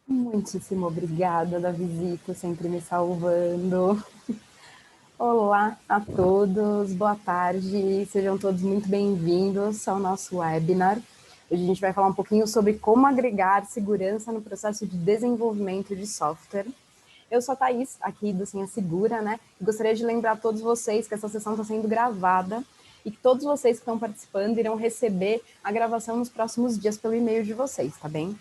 Muitíssimo obrigada, Davizito, sempre me salvando. Olá a todos, boa tarde, sejam todos muito bem-vindos ao nosso webinar. Hoje a gente vai falar um pouquinho sobre como agregar segurança no processo de desenvolvimento de software. Eu sou a Thaís, aqui do Senha Segura, né? E gostaria de lembrar a todos vocês que essa sessão está sendo gravada e que todos vocês que estão participando irão receber a gravação nos próximos dias pelo e-mail de vocês, tá bem?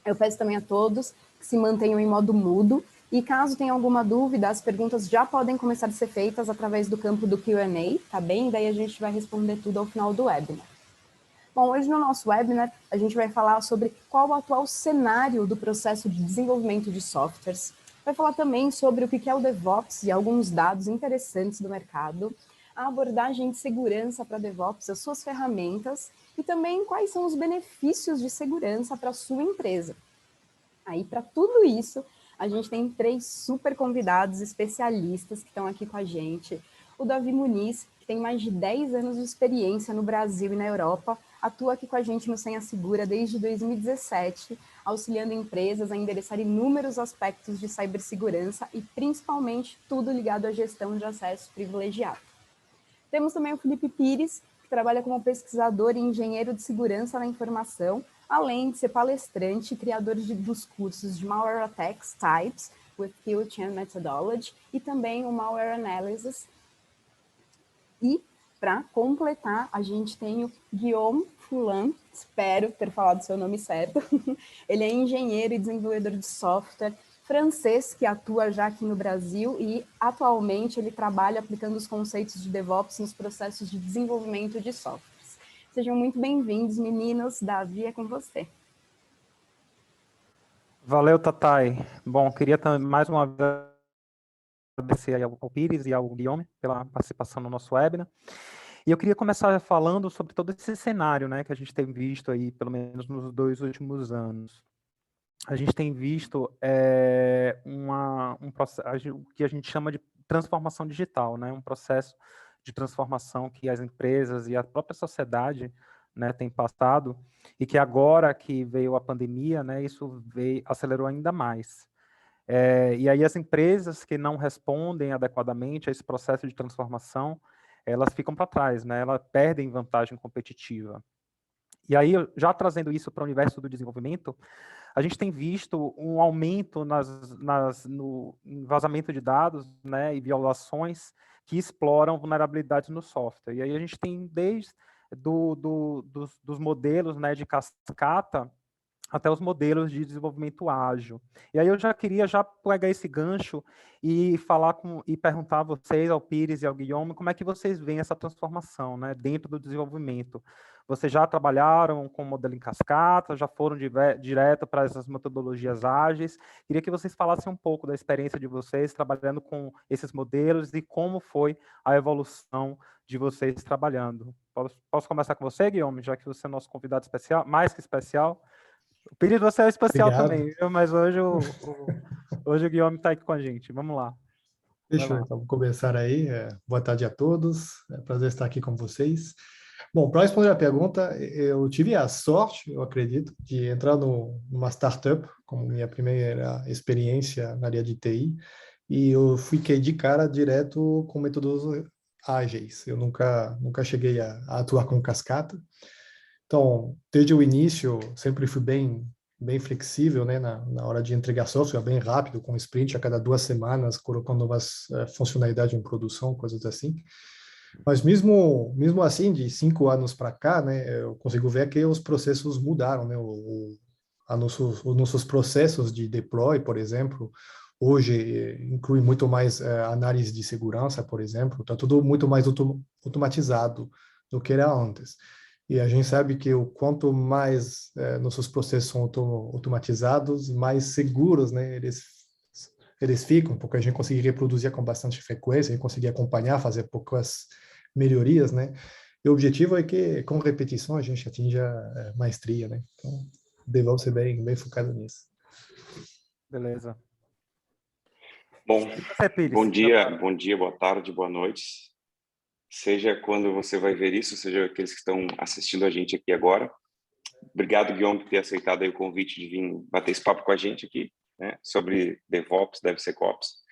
Eu peço também a todos que se mantenham em modo mudo e caso tenha alguma dúvida, as perguntas já podem começar a ser feitas através do campo do Q&A, tá bem? Daí a gente vai responder tudo ao final do webinar. Bom, hoje no nosso webinar a gente vai falar sobre qual o atual cenário do processo de desenvolvimento de softwares. Vai falar também sobre o que é o DevOps e alguns dados interessantes do mercado, a abordagem de segurança para DevOps, as suas ferramentas e também quais são os benefícios de segurança para a sua empresa. Aí, para tudo isso, a gente tem 3 super convidados especialistas que estão aqui com a gente. O Davi Muniz, que tem mais de 10 anos de experiência no Brasil e na Europa, atua aqui com a gente no Senha Segura desde 2017, auxiliando empresas a endereçar inúmeros aspectos de cibersegurança e principalmente tudo ligado à gestão de acesso privilegiado. Temos também o Felipe Pires, que trabalha como pesquisador e engenheiro de segurança da informação, além de ser palestrante e criador dos cursos de Malware Attacks Types, with Chain Methodology, e também o Malware Analysis. E, para completar, a gente tem o Guillaume Foulan, espero ter falado seu nome certo. Ele é engenheiro e desenvolvedor de software francês que atua já aqui no Brasil e, atualmente, ele trabalha aplicando os conceitos de DevOps nos processos de desenvolvimento de softwares. Sejam muito bem-vindos, meninos. Davi, é com você. Valeu, Tatai. Bom, queria mais uma vez agradecer ao Pires e ao Guillaume pela participação no nosso webinar. E eu queria começar falando sobre todo esse cenário, né, que a gente tem visto aí, pelo menos nos 2 últimos anos. A gente tem visto um processo, o que a gente chama de transformação digital, né, um processo de transformação que as empresas e a própria sociedade, né, tem passado, e que agora que veio a pandemia, né, isso acelerou ainda mais. E aí as empresas que não respondem adequadamente a esse processo de transformação, elas ficam para trás, né? Elas perdem vantagem competitiva. E aí, já trazendo isso para o universo do desenvolvimento, a gente tem visto um aumento no vazamento de dados, né, e violações que exploram vulnerabilidades no software. E aí a gente tem desde dos modelos, né, de cascata até os modelos de desenvolvimento ágil. E aí eu já queria pegar esse gancho e perguntar a vocês, ao Pires e ao Guillaume, como é que vocês veem essa transformação, né, dentro do desenvolvimento? Vocês já trabalharam com modelo em cascata, já foram direto para essas metodologias ágeis? Queria que vocês falassem um pouco da experiência de vocês trabalhando com esses modelos e como foi a evolução de vocês trabalhando. Posso começar com você, Guillaume, já que você é nosso convidado especial, mais que especial? O Pires, você é especial Obrigado. também, viu? Mas hoje o Guillaume está aqui com a gente. Vamos lá. Vai Fechou, lá. então vou começar aí. Boa tarde a todos, é um prazer estar aqui com vocês. Bom, para responder a pergunta, eu tive a sorte, eu acredito, de entrar numa startup como minha primeira experiência na área de TI, e eu fiquei de cara direto com métodos ágeis. Eu nunca cheguei a atuar com cascata. Então, desde o início, sempre fui bem flexível, né, na hora de entregar software, bem rápido, com sprint a cada 2 semanas, colocando novas funcionalidades em produção, coisas assim. Mas mesmo assim, de 5 anos para cá, né, eu consigo ver que os processos mudaram, né, os nossos processos de deploy, por exemplo, hoje inclui muito mais análise de segurança, por exemplo, está tudo muito mais automatizado do que era antes. E a gente sabe que o quanto mais nossos processos são automatizados, mais seguros, né, eles ficam, porque a gente consegue reproduzir com bastante frequência, e conseguir acompanhar, fazer poucas melhorias, né? E o objetivo é que, com repetição, a gente atinja maestria, né? Então, devemos ser bem focado nisso. Beleza. Bom, E você, Pires? bom dia, boa tarde, boa noite. Seja quando você vai ver isso, seja aqueles que estão assistindo a gente aqui agora. Obrigado, Guillaume, por ter aceitado aí o convite de vir bater esse papo com a gente aqui, né, sobre DevOps, DevSecOps.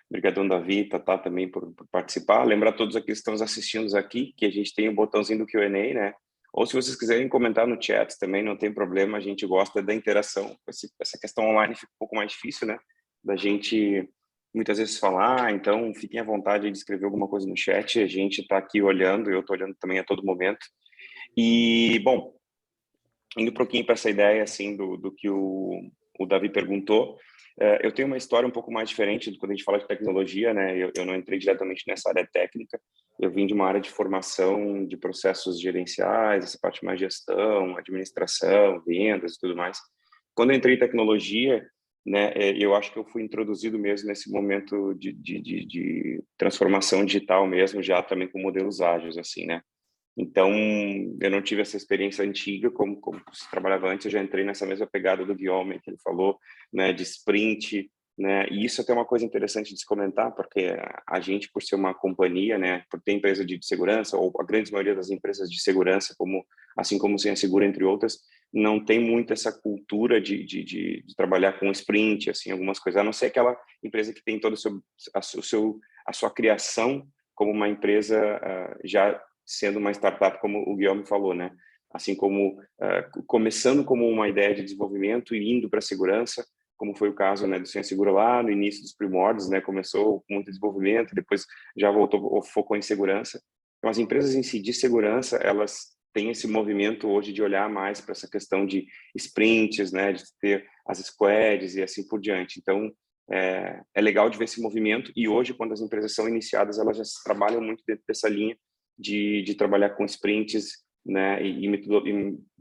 Obrigadão, Davi, Tatá, também por participar. Lembrar a todos aqui que estão nos assistindo aqui que a gente tem o botãozinho do Q&A, né? Ou se vocês quiserem comentar no chat também, não tem problema, a gente gosta da interação. Essa questão online fica um pouco mais difícil, né? Da gente muitas vezes falar, então fiquem à vontade de escrever alguma coisa no chat, a gente está aqui olhando, eu estou olhando também a todo momento. E, bom, indo um pouquinho para essa ideia, assim, do que o Davi perguntou, eu tenho uma história um pouco mais diferente do quando a gente fala de tecnologia, né? Eu não entrei diretamente nessa área técnica, eu vim de uma área de formação de processos gerenciais, essa parte mais gestão, administração, vendas e tudo mais. Quando eu entrei em tecnologia, né, eu acho que eu fui introduzido mesmo nesse momento de transformação digital mesmo, já também com modelos ágeis, assim, né? Então, eu não tive essa experiência antiga, como se trabalhava antes, eu já entrei nessa mesma pegada do Guillaume, que ele falou, né, de sprint, né, e isso até é uma coisa interessante de se comentar, porque a gente, por ser uma companhia, né, por ter empresa de segurança, ou a grande maioria das empresas de segurança, assim como o Senha Segura, entre outras, não tem muito essa cultura de trabalhar com sprint, assim, algumas coisas, a não ser aquela empresa que tem toda a sua criação como uma empresa já sendo uma startup, como o Guillaume falou, né? Assim como começando como uma ideia de desenvolvimento e indo para a segurança, como foi o caso, né, do Senha Segura lá no início dos primórdios, né? Começou com muito desenvolvimento, depois já voltou, focou em segurança. Então, as empresas em si de segurança, elas têm esse movimento hoje de olhar mais para essa questão de sprints, né? De ter as squads e assim por diante. Então, é legal de ver esse movimento, e hoje, quando as empresas são iniciadas, elas já trabalham muito dentro dessa linha de trabalhar com sprints, né, e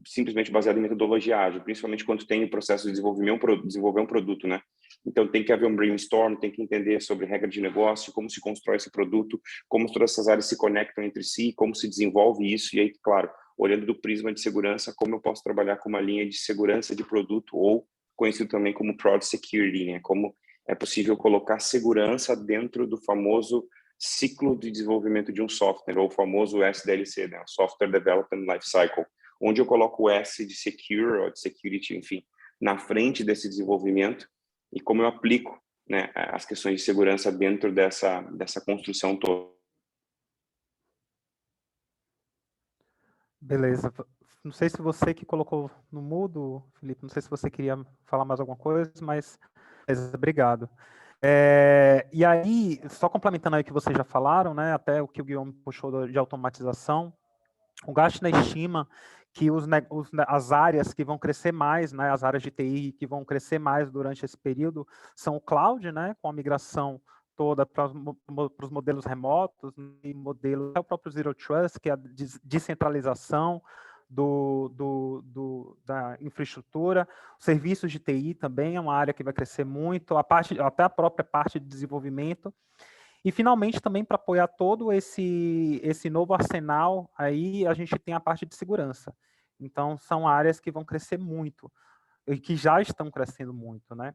simplesmente baseado em metodologia ágil, principalmente quando tem o processo de desenvolver um produto, né? Então tem que haver um brainstorm, tem que entender sobre regra de negócio, como se constrói esse produto, como todas essas áreas se conectam entre si, como se desenvolve isso, e aí, claro, olhando do prisma de segurança, como eu posso trabalhar com uma linha de segurança de produto, ou conhecido também como Product Security, né? Como é possível colocar segurança dentro do famoso ciclo de desenvolvimento de um software, ou o famoso SDLC, né? Software Development Life Cycle, onde eu coloco o S de secure, ou de security, enfim, na frente desse desenvolvimento, e como eu aplico, né, as questões de segurança dentro dessa construção toda. Beleza. Não sei se você que colocou no mudo, Felipe, não sei se você queria falar mais alguma coisa, mas beleza, obrigado. E aí, só complementando aí o que vocês já falaram, né, até o que o Guilherme puxou de automatização, o Gartner estima que as áreas que vão crescer mais, né, as áreas de TI que vão crescer mais durante esse período são o cloud, né, com a migração toda para os modelos remotos e modelos, até o próprio Zero Trust, que é a descentralização da infraestrutura. Serviços de TI também é uma área que vai crescer muito, até a própria parte de desenvolvimento. E, finalmente, também para apoiar todo esse novo arsenal, aí a gente tem a parte de segurança. Então, são áreas que vão crescer muito, e que já estão crescendo muito, né?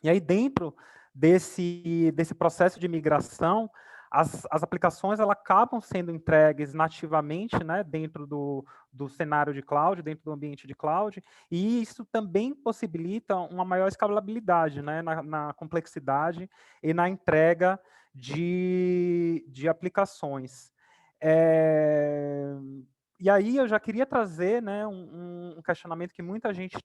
E aí, dentro desse processo de migração, as aplicações elas acabam sendo entregues nativamente, né, dentro do cenário de cloud, dentro do ambiente de cloud, e isso também possibilita uma maior escalabilidade, né, na complexidade e na entrega de aplicações. E aí eu já queria trazer, né, um questionamento que muita gente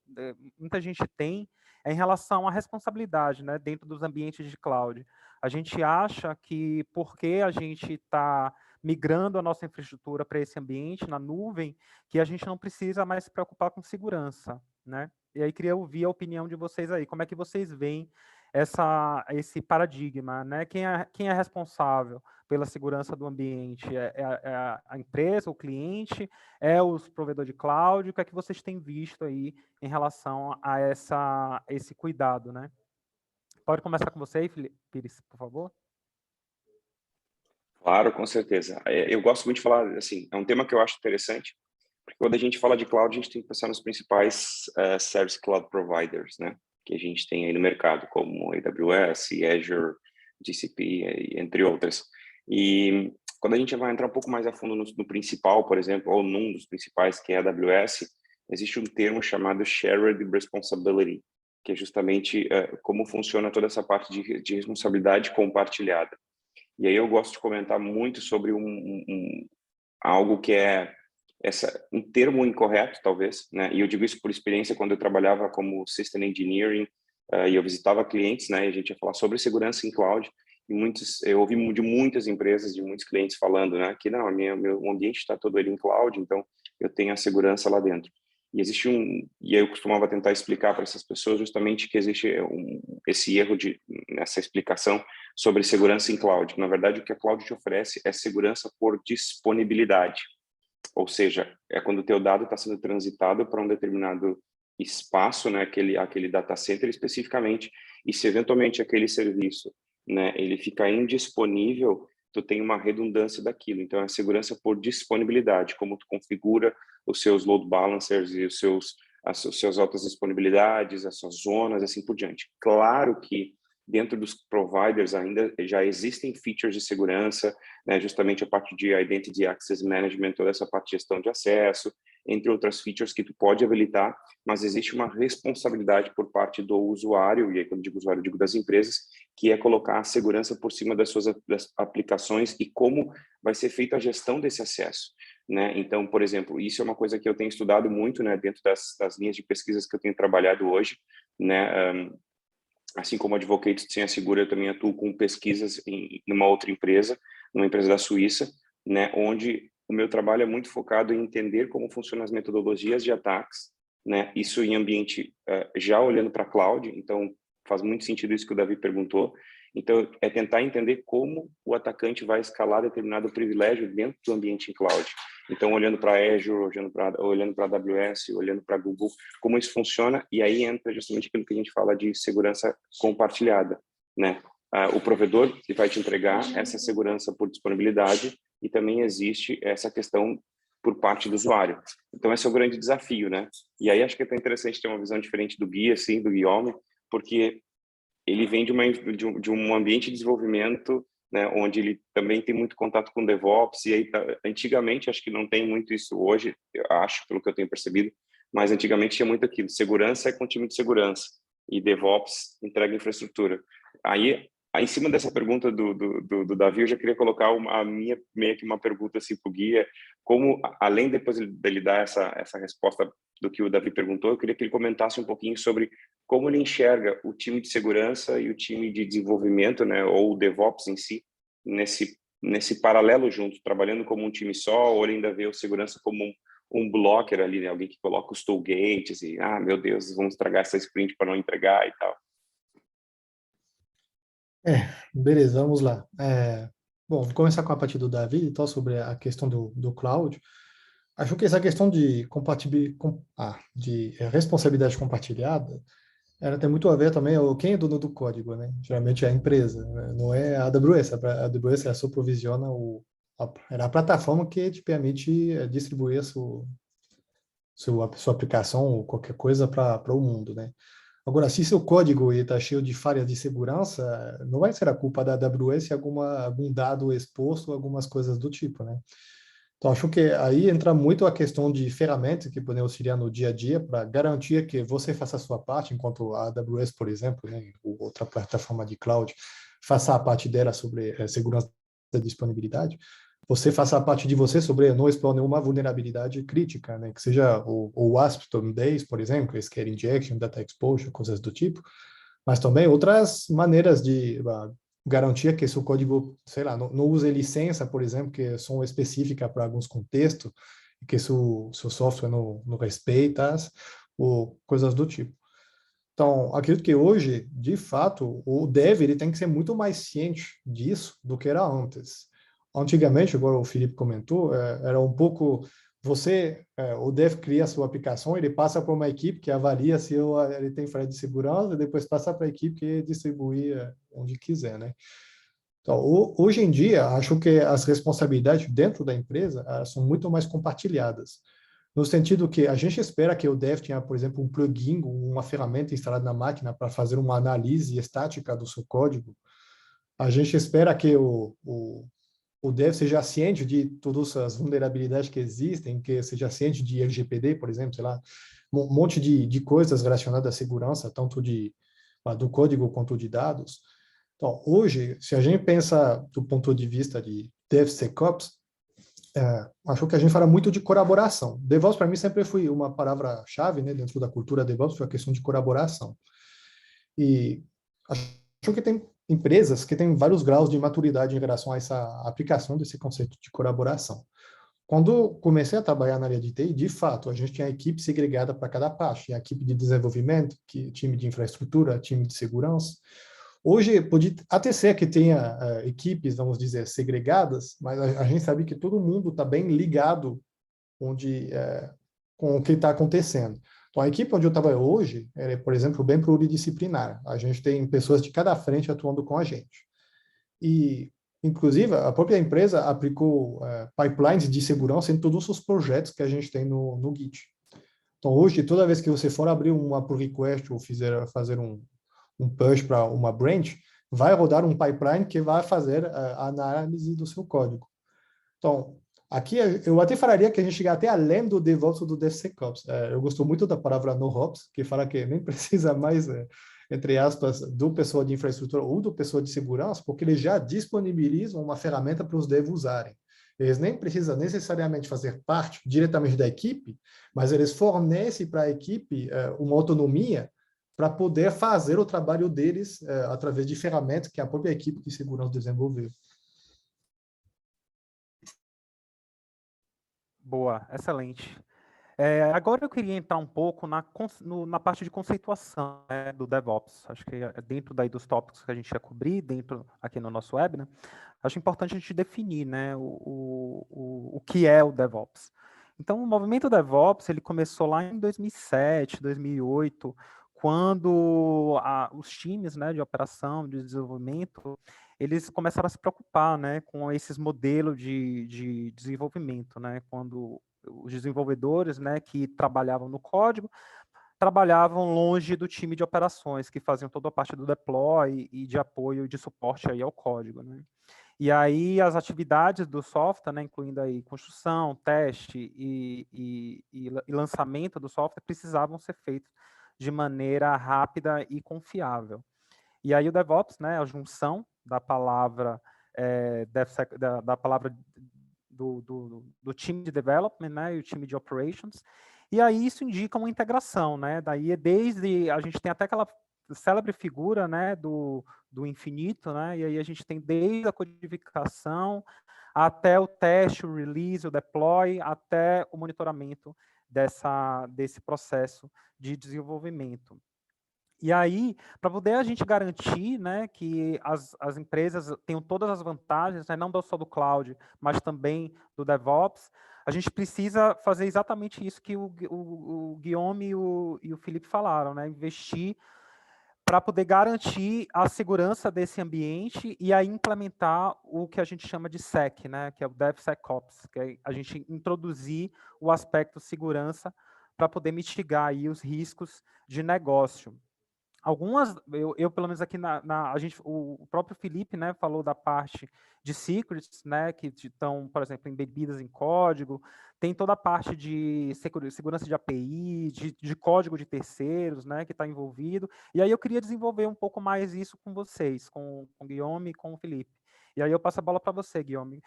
tem em relação à responsabilidade, né, dentro dos ambientes de cloud. A gente acha que porque a gente está migrando a nossa infraestrutura para esse ambiente na nuvem, que a gente não precisa mais se preocupar com segurança, né? E aí queria ouvir a opinião de vocês aí, como é que vocês veem esse paradigma, né? Quem é responsável pela segurança do ambiente? É a empresa, o cliente? É os provedores de cloud? O que é que vocês têm visto aí em relação a esse cuidado, né? Pode começar com você, Felipe Pires, por favor? Claro, com certeza. Eu gosto muito de falar, assim, é um tema que eu acho interessante, porque quando a gente fala de cloud, a gente tem que pensar nos principais Service Cloud Providers, né? Que a gente tem aí no mercado, como AWS, Azure, GCP, entre outras. E quando a gente vai entrar um pouco mais a fundo no principal, por exemplo, ou num dos principais, que é a AWS, existe um termo chamado Shared Responsibility, que é justamente como funciona toda essa parte de responsabilidade compartilhada. E aí eu gosto de comentar muito sobre algo que é um termo incorreto, talvez, né? E eu digo isso por experiência quando eu trabalhava como System Engineering, e eu visitava clientes, né? E a gente ia falar sobre segurança em cloud, e eu ouvi de muitas empresas, de muitos clientes falando, né? Que não, meu ambiente está todo ele em cloud, então eu tenho a segurança lá dentro. E existe e eu costumava tentar explicar para essas pessoas justamente que existe esse erro nessa explicação sobre segurança em cloud. Na verdade, o que a cloud te oferece é segurança por disponibilidade. Ou seja, é quando o teu dado está sendo transitado para um determinado espaço, né, aquele data center especificamente, e se eventualmente aquele serviço, né, ele fica indisponível, tu tem uma redundância daquilo. Então, é a segurança por disponibilidade, como tu configura os seus load balancers e as suas altas disponibilidades, as suas zonas, assim por diante. Claro que dentro dos providers ainda já existem features de segurança, né, justamente a parte de Identity Access Management, toda essa parte de gestão de acesso, entre outras features que tu pode habilitar, mas existe uma responsabilidade por parte do usuário, e aí quando digo usuário, eu digo das empresas, que é colocar a segurança por cima das suas aplicações e como vai ser feita a gestão desse acesso, né? Então, por exemplo, isso é uma coisa que eu tenho estudado muito, né, dentro das linhas de pesquisas que eu tenho trabalhado hoje, né? Assim como Advocates Sem a Segura, eu também atuo com pesquisas numa outra empresa, numa empresa da Suíça, né, onde o meu trabalho é muito focado em entender como funcionam as metodologias de ataques, né, isso em ambiente já olhando para a cloud, então faz muito sentido isso que o Davi perguntou. Então, é tentar entender como o atacante vai escalar determinado privilégio dentro do ambiente em cloud. Então, olhando para Azure, olhando para AWS, olhando para Google, como isso funciona, e aí entra justamente aquilo que a gente fala de segurança compartilhada, né? O provedor que vai te entregar essa segurança por disponibilidade e também existe essa questão por parte do usuário. Então, esse é o grande desafio, né? E aí acho que é interessante ter uma visão diferente do Gui, assim, do Guillaume, porque ele vem de um ambiente de desenvolvimento, né, onde ele também tem muito contato com DevOps, e aí antigamente, acho que não tem muito isso hoje, eu acho, pelo que eu tenho percebido, mas antigamente tinha muito aquilo, segurança é com time de segurança, e DevOps entrega infraestrutura. Aí, em cima dessa pergunta do Davi, eu já queria colocar a minha, meio que uma pergunta assim para o Guia, como, além depois dele dar essa resposta do que o Davi perguntou, eu queria que ele comentasse um pouquinho sobre como ele enxerga o time de segurança e o time de desenvolvimento, né, ou o DevOps em si, nesse paralelo junto, trabalhando como um time só, ou ele ainda vê o segurança como um blocker ali, né, alguém que coloca os tool gates e, meu Deus, vamos estragar essa sprint para não entregar e tal. Beleza, vamos lá. Bom, vou começar com a parte do Davi, então, sobre a questão do cloud. Acho que essa questão de responsabilidade compartilhada, ela tem muito a ver também com quem é dono do código, né? Geralmente é a empresa, né? Não é a AWS. A AWS ela só provisiona a plataforma que te permite distribuir a sua aplicação ou qualquer coisa para o mundo, né? Agora, se seu código está cheio de falhas de segurança, não vai ser a culpa da AWS algum dado exposto, algumas coisas do tipo, né? Então, acho que aí entra muito a questão de ferramentas que podem auxiliar no dia a dia para garantir que você faça a sua parte, enquanto a AWS, por exemplo, né, ou outra plataforma de cloud, faça a parte dela sobre segurança da disponibilidade, você faça a parte de você sobre não expor nenhuma vulnerabilidade crítica, né, que seja o WASP Storm Days, por exemplo, SQL Injection, Data Exposure, coisas do tipo, mas também outras maneiras de garantir que seu código, sei lá, não use licença, por exemplo, que são específicas para alguns contextos, e que seu software não respeita, ou coisas do tipo. Então, acredito que hoje, de fato, o dev ele tem que ser muito mais ciente disso do que era antes. Antigamente, agora o Felipe comentou, era um pouco o dev cria a sua aplicação, ele passa para uma equipe que avalia se ele tem falha de segurança, e depois passa para a equipe que distribui onde quiser, né? Então, hoje em dia, acho que as responsabilidades dentro da empresa são muito mais compartilhadas, no sentido que a gente espera que o dev tenha, por exemplo, um plugin, uma ferramenta instalada na máquina para fazer uma análise estática do seu código. A gente espera que o dev seja ciente de todas as vulnerabilidades que existem, que seja ciente de LGPD, por exemplo, sei lá, um monte de coisas relacionadas à segurança, tanto do código quanto de dados. Então, hoje, se a gente pensa do ponto de vista de DevSecOps, acho que a gente fala muito de colaboração. DevOps, para mim, sempre foi uma palavra-chave, né, dentro da cultura DevOps, foi a questão de colaboração. E acho que tem empresas que têm vários graus de maturidade em relação a essa aplicação desse conceito de colaboração. Quando comecei a trabalhar na área de TI, de fato, a gente tinha a equipe segregada para cada parte, a equipe de desenvolvimento, time de infraestrutura, time de segurança. Hoje, pode até ser que tenha equipes, vamos dizer, segregadas, mas a gente sabe que todo mundo está bem ligado com o que está acontecendo. Então, a equipe onde eu trabalho hoje, é, por exemplo, bem pluridisciplinar. A gente tem pessoas de cada frente atuando com a gente. E, inclusive, a própria empresa aplicou pipelines de segurança em todos os projetos que a gente tem no Git. Então, hoje, toda vez que você for abrir uma pull request ou fazer um push para uma branch, vai rodar um pipeline que vai fazer a análise do seu código. Então, aqui eu até falaria que a gente chega até além do DevOps ou do DevSecOps. Eu gosto muito da palavra NoOps, que fala que nem precisa mais, entre aspas, do pessoal de infraestrutura ou do pessoal de segurança, porque eles já disponibilizam uma ferramenta para os devs usarem. Eles nem precisam necessariamente fazer parte diretamente da equipe, mas eles fornecem para a equipe uma autonomia para poder fazer o trabalho deles através de ferramentas que a própria equipe de segurança desenvolveu. Boa, excelente. Agora eu queria entrar um pouco na parte de conceituação, né, do DevOps. Acho que dentro daí dos tópicos que a gente ia cobrir, aqui no nosso webinar, acho importante a gente definir, né, o que é o DevOps. Então, o movimento DevOps, ele começou lá em 2007, 2008, quando os times, né, de operação, de desenvolvimento, eles começaram a se preocupar, né, com esses modelos de desenvolvimento, né, quando os desenvolvedores, né, que trabalhavam no código, trabalhavam longe do time de operações, que faziam toda a parte do deploy e de apoio e de suporte aí ao código, né. E aí as atividades do software, né, incluindo aí construção, teste e lançamento do software, precisavam ser feitos de maneira rápida e confiável. E aí o DevOps, né, a junção da palavra da palavra do time de development, né, e o time de operations, e aí isso indica uma integração, né, daí a gente tem até aquela célebre figura, né, do infinito, né, e aí a gente tem desde a codificação até o teste, o release, o deploy, até o monitoramento desse processo de desenvolvimento. E aí, para poder a gente garantir, né, que as empresas tenham todas as vantagens, né, não só do cloud, mas também do DevOps, a gente precisa fazer exatamente isso que o Guillaume e o Felipe falaram, né, investir para poder garantir a segurança desse ambiente e aí implementar o que a gente chama de SEC, né, que é o DevSecOps, que é a gente introduzir o aspecto segurança para poder mitigar aí os riscos de negócio. Algumas, eu pelo menos aqui o próprio Felipe, né, falou da parte de secrets, né, que estão, por exemplo, embebidas em código, tem toda a parte de segurança de API, de código de terceiros, né, que está envolvido, e aí eu queria desenvolver um pouco mais isso com vocês, com o Guillaume e com o Felipe. E aí eu passo a bola para você, Guillaume.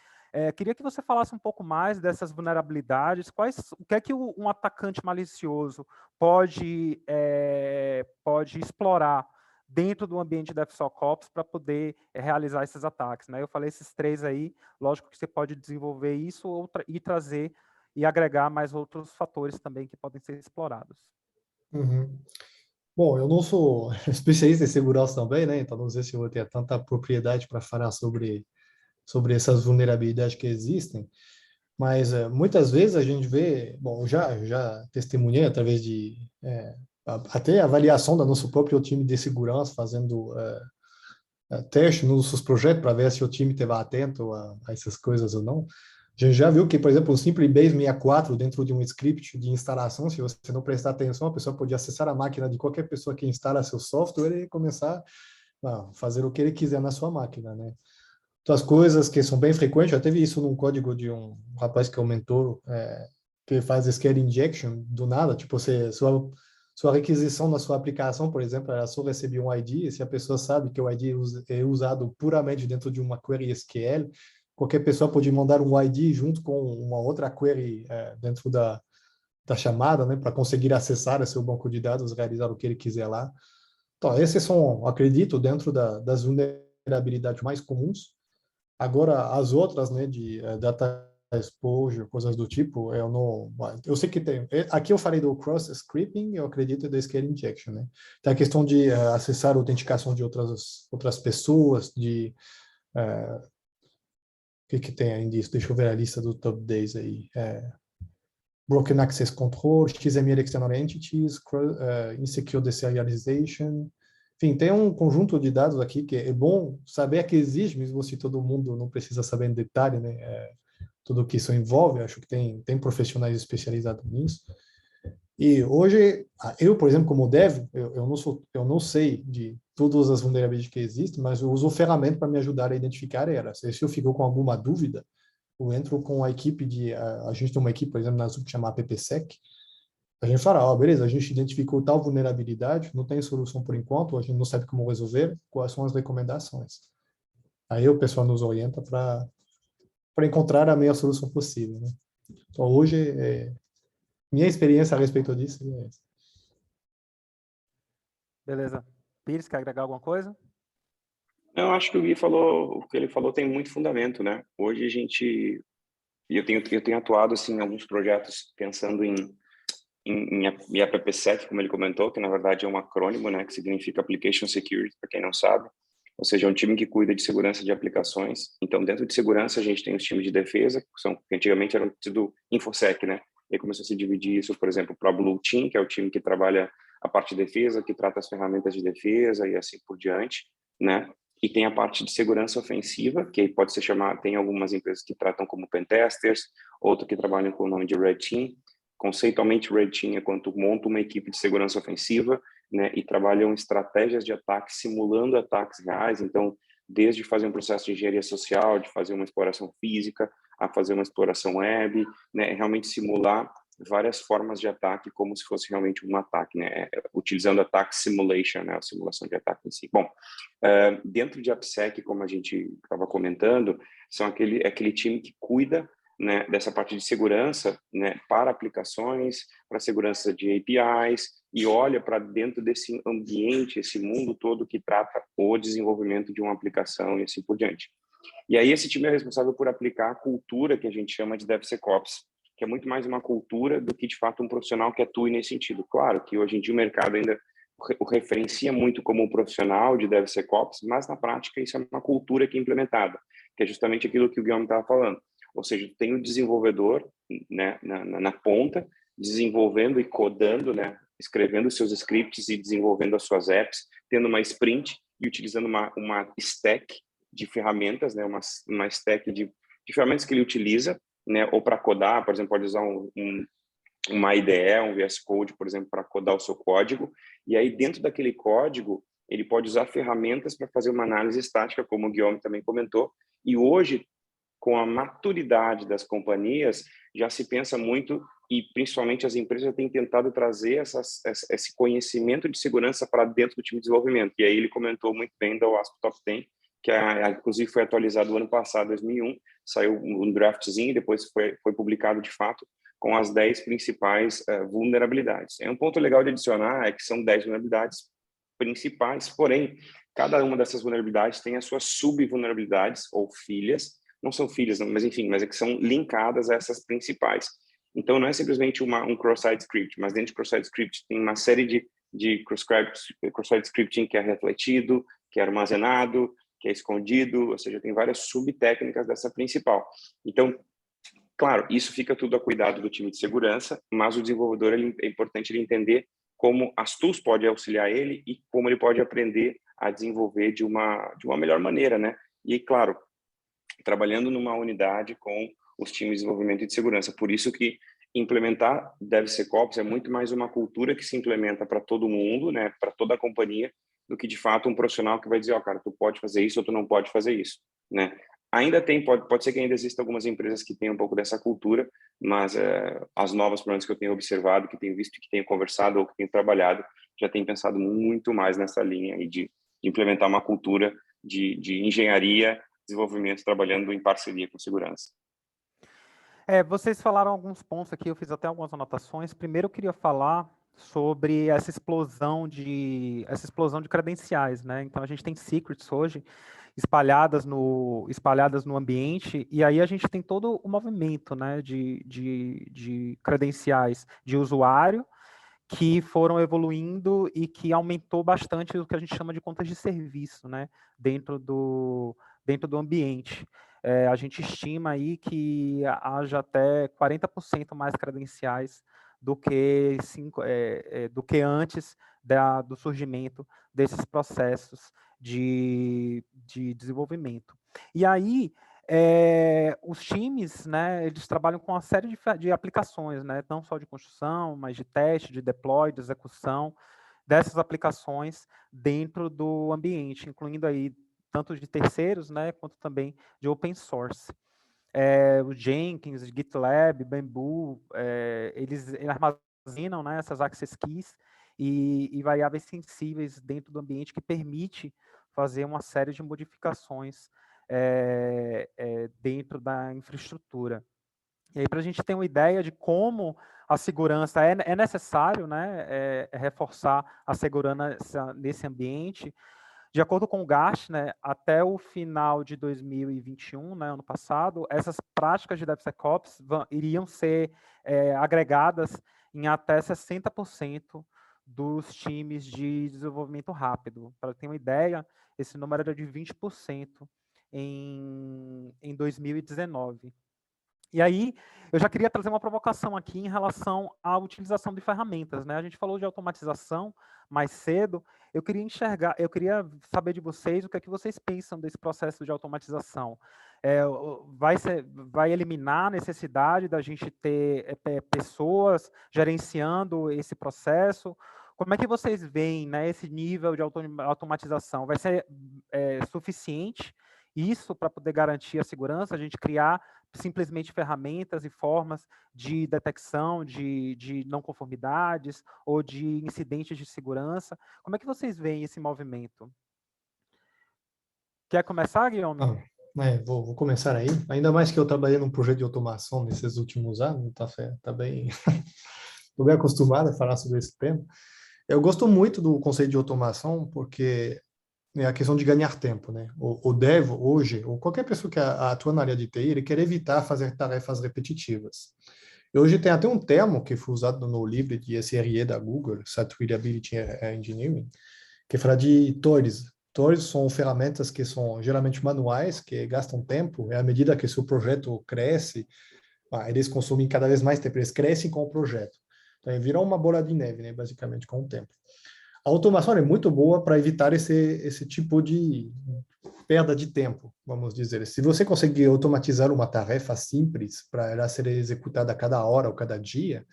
Queria que você falasse um pouco mais dessas vulnerabilidades, o que é que um atacante malicioso pode explorar dentro do ambiente da DevSecOps para poder realizar esses ataques, né? Eu falei esses três aí, lógico que você pode desenvolver isso e trazer e agregar mais outros fatores também que podem ser explorados. Uhum. Bom, eu não sou especialista em segurança também, né? Então não sei se eu vou ter tanta propriedade para falar sobre essas vulnerabilidades que existem, mas muitas vezes a gente vê, bom, eu já testemunhei através de até avaliação do nosso próprio time de segurança, fazendo teste nos nossos projetos para ver se o time estava atento a essas coisas ou não. A gente já viu que, por exemplo, o simples base 64 dentro de um script de instalação, se você não prestar atenção, a pessoa pode acessar a máquina de qualquer pessoa que instala seu software e começar a fazer o que ele quiser na sua máquina, né? Então, as coisas que são bem frequentes, já teve isso num código de um rapaz que é o mentor, que faz scale injection do nada, tipo, sua requisição na sua aplicação, por exemplo, ela só recebe um ID, e se a pessoa sabe que o ID é usado puramente dentro de uma query SQL, qualquer pessoa pode mandar um ID junto com uma outra query dentro da chamada, né, para conseguir acessar esse banco de dados, realizar o que ele quiser lá. Então, esses são, acredito, dentro das vulnerabilidades mais comuns. Agora, as outras, né, de data exposure, coisas do tipo, eu não... Eu sei que tem... Aqui eu falei do cross-scripting, eu acredito, e do scale injection, né? Tem a questão de acessar a autenticação de outras pessoas, de... o que tem ainda disso? Deixa eu ver a lista do top 10 aí. Broken Access Control, XML External Entities, Insecure Deserialization. Enfim, tem um conjunto de dados aqui que é bom saber que existe, mesmo se todo mundo não precisa saber em detalhe, né? Tudo o que isso envolve, acho que tem profissionais especializados nisso. E hoje, eu, por exemplo, como dev, eu não sei de todas as vulnerabilidades que existem, mas eu uso ferramentas para me ajudar a identificar elas. Se eu fico com alguma dúvida, eu entro com a equipe a gente tem uma equipe, por exemplo, na Zup chamada PPSec, a gente fala, beleza, a gente identificou tal vulnerabilidade, não tem solução por enquanto, a gente não sabe como resolver, quais são as recomendações. Aí o pessoal nos orienta para encontrar a melhor solução possível, né? Então, hoje, minha experiência a respeito disso é essa. Beleza. Pires, quer agregar alguma coisa? Eu acho que o que ele falou tem muito fundamento, né? Hoje eu tenho atuado assim em alguns projetos pensando em AppSec, como ele comentou, que na verdade é um acrônimo, né, que significa Application Security, para quem não sabe. Ou seja, é um time que cuida de segurança de aplicações. Então, dentro de segurança, a gente tem os times de defesa, que antigamente eram do InfoSec, né? E aí começou a se dividir isso, por exemplo, para o Blue Team, que é o time que trabalha a parte de defesa, que trata as ferramentas de defesa e assim por diante, né? E tem a parte de segurança ofensiva, que pode ser chamada, tem algumas empresas que tratam como pentesters, outras que trabalham com o nome de Red Team. Conceitualmente, Red Team é quando tu monta uma equipe de segurança ofensiva, né, e trabalham estratégias de ataque simulando ataques reais, então, desde fazer um processo de engenharia social, de fazer uma exploração física, a fazer uma exploração web, né, realmente simular várias formas de ataque como se fosse realmente um ataque, né, utilizando ataque simulation, né, a simulação de ataque em si. Bom, dentro de AppSec, como a gente estava comentando, são aquele time que cuida, né, dessa parte de segurança, né, para aplicações, para segurança de APIs, e olha para dentro desse ambiente, esse mundo todo que trata o desenvolvimento de uma aplicação e assim por diante. E aí esse time é responsável por aplicar a cultura que a gente chama de DevSecOps, que é muito mais uma cultura do que, de fato, um profissional que atue nesse sentido. Claro que hoje em dia o mercado ainda o referencia muito como um profissional de DevSecOps, mas na prática isso é uma cultura que é implementada, que é justamente aquilo que o Guilherme estava falando. Ou seja, tem o desenvolvedor, né, na ponta, desenvolvendo e codando, né, escrevendo seus scripts e desenvolvendo as suas apps, tendo uma sprint e utilizando uma stack de ferramentas, né, uma stack de ferramentas que ele utiliza, né, ou para codar, por exemplo, pode usar uma IDE, um VS Code, por exemplo, para codar o seu código, e aí dentro daquele código ele pode usar ferramentas para fazer uma análise estática, como o Guilherme também comentou, e hoje, com a maturidade das companhias, já se pensa muito, e principalmente as empresas têm tentado trazer esse conhecimento de segurança para dentro do time de desenvolvimento. E aí ele comentou muito bem da OWASP Top 10, que inclusive foi atualizado no ano passado, 2001, saiu um draftzinho e depois foi publicado de fato com as 10 principais vulnerabilidades. Um ponto legal de adicionar é que são 10 vulnerabilidades principais, porém, cada uma dessas vulnerabilidades tem as suas sub-vulnerabilidades ou filhas, não são filhas, não, mas enfim, mas é que são linkadas a essas principais. Então, não é simplesmente um cross-site script, mas dentro de cross-site script tem uma série de cross-site scripting que é refletido, que é armazenado, que é escondido, ou seja, tem várias subtécnicas dessa principal. Então, claro, isso fica tudo a cuidado do time de segurança, mas o desenvolvedor é importante ele entender como as tools podem auxiliar ele e como ele pode aprender a desenvolver de uma melhor maneira, né? E, claro, trabalhando numa unidade com os times de desenvolvimento e de segurança. Por isso que implementar DevSecOps é muito mais uma cultura que se implementa para todo mundo, né, para toda a companhia, do que de fato um profissional que vai dizer, cara, tu pode fazer isso ou tu não pode fazer isso, né? Ainda tem, pode ser que ainda existam algumas empresas que tenham um pouco dessa cultura, mas as novas, pelo menos que eu tenho observado, que tenho visto, que tenho conversado ou que tenho trabalhado, já têm pensado muito mais nessa linha aí de implementar uma cultura de engenharia, desenvolvimento, trabalhando em parceria com segurança. Vocês falaram alguns pontos aqui, eu fiz até algumas anotações. Primeiro eu queria falar sobre essa explosão de credenciais, né? Então a gente tem secrets hoje espalhadas no ambiente, e aí a gente tem todo o movimento, né, de credenciais de usuário que foram evoluindo e que aumentou bastante o que a gente chama de contas de serviço, né, dentro do ambiente. A gente estima aí que haja até 40% mais credenciais do que antes do surgimento desses processos de desenvolvimento. E aí, os times, né, eles trabalham com uma série de aplicações, né, não só de construção, mas de teste, de deploy, de execução dessas aplicações dentro do ambiente, incluindo aí tanto de terceiros, né, quanto também de open source. O Jenkins, GitLab, Bamboo, eles armazenam, né, essas access keys e variáveis sensíveis dentro do ambiente que permite fazer uma série de modificações dentro da infraestrutura. E aí, para a gente ter uma ideia de como a segurança é necessário, né, reforçar a segurança nesse ambiente, de acordo com o Gartner, até o final de 2021, né, ano passado, essas práticas de DevSecOps iriam ser agregadas em até 60% dos times de desenvolvimento rápido. Para ter uma ideia, esse número era de 20% em 2019. E aí, eu já queria trazer uma provocação aqui em relação à utilização de ferramentas, né? A gente falou de automatização mais cedo. Eu queria saber de vocês o que é que vocês pensam desse processo de automatização. Vai eliminar a necessidade da gente ter pessoas gerenciando esse processo? Como é que vocês veem, né, esse nível de automatização? Vai ser suficiente isso para poder garantir a segurança, a gente criar simplesmente ferramentas e formas de detecção de não conformidades ou de incidentes de segurança? Como é que vocês veem esse movimento? Quer começar, Guilherme? Vou começar aí. Ainda mais que eu trabalhei num projeto de automação nesses últimos anos, tá bem, tô bem acostumado a falar sobre esse tema. Eu gosto muito do conceito de automação porque é a questão de ganhar tempo, né? O dev hoje, ou qualquer pessoa que atua na área de TI, ele quer evitar fazer tarefas repetitivas. E hoje tem até um termo que foi usado no livro de SRE da Google, Site Reliability Engineering, que fala de TORs. TORs são ferramentas que são geralmente manuais, que gastam tempo, e à medida que seu projeto cresce, eles consomem cada vez mais tempo, eles crescem com o projeto. Então, vira uma bola de neve, né, basicamente, com o tempo. A automação é muito boa para evitar esse tipo de perda de tempo, vamos dizer. Se você conseguir automatizar uma tarefa simples para ela ser executada a cada hora ou cada dia,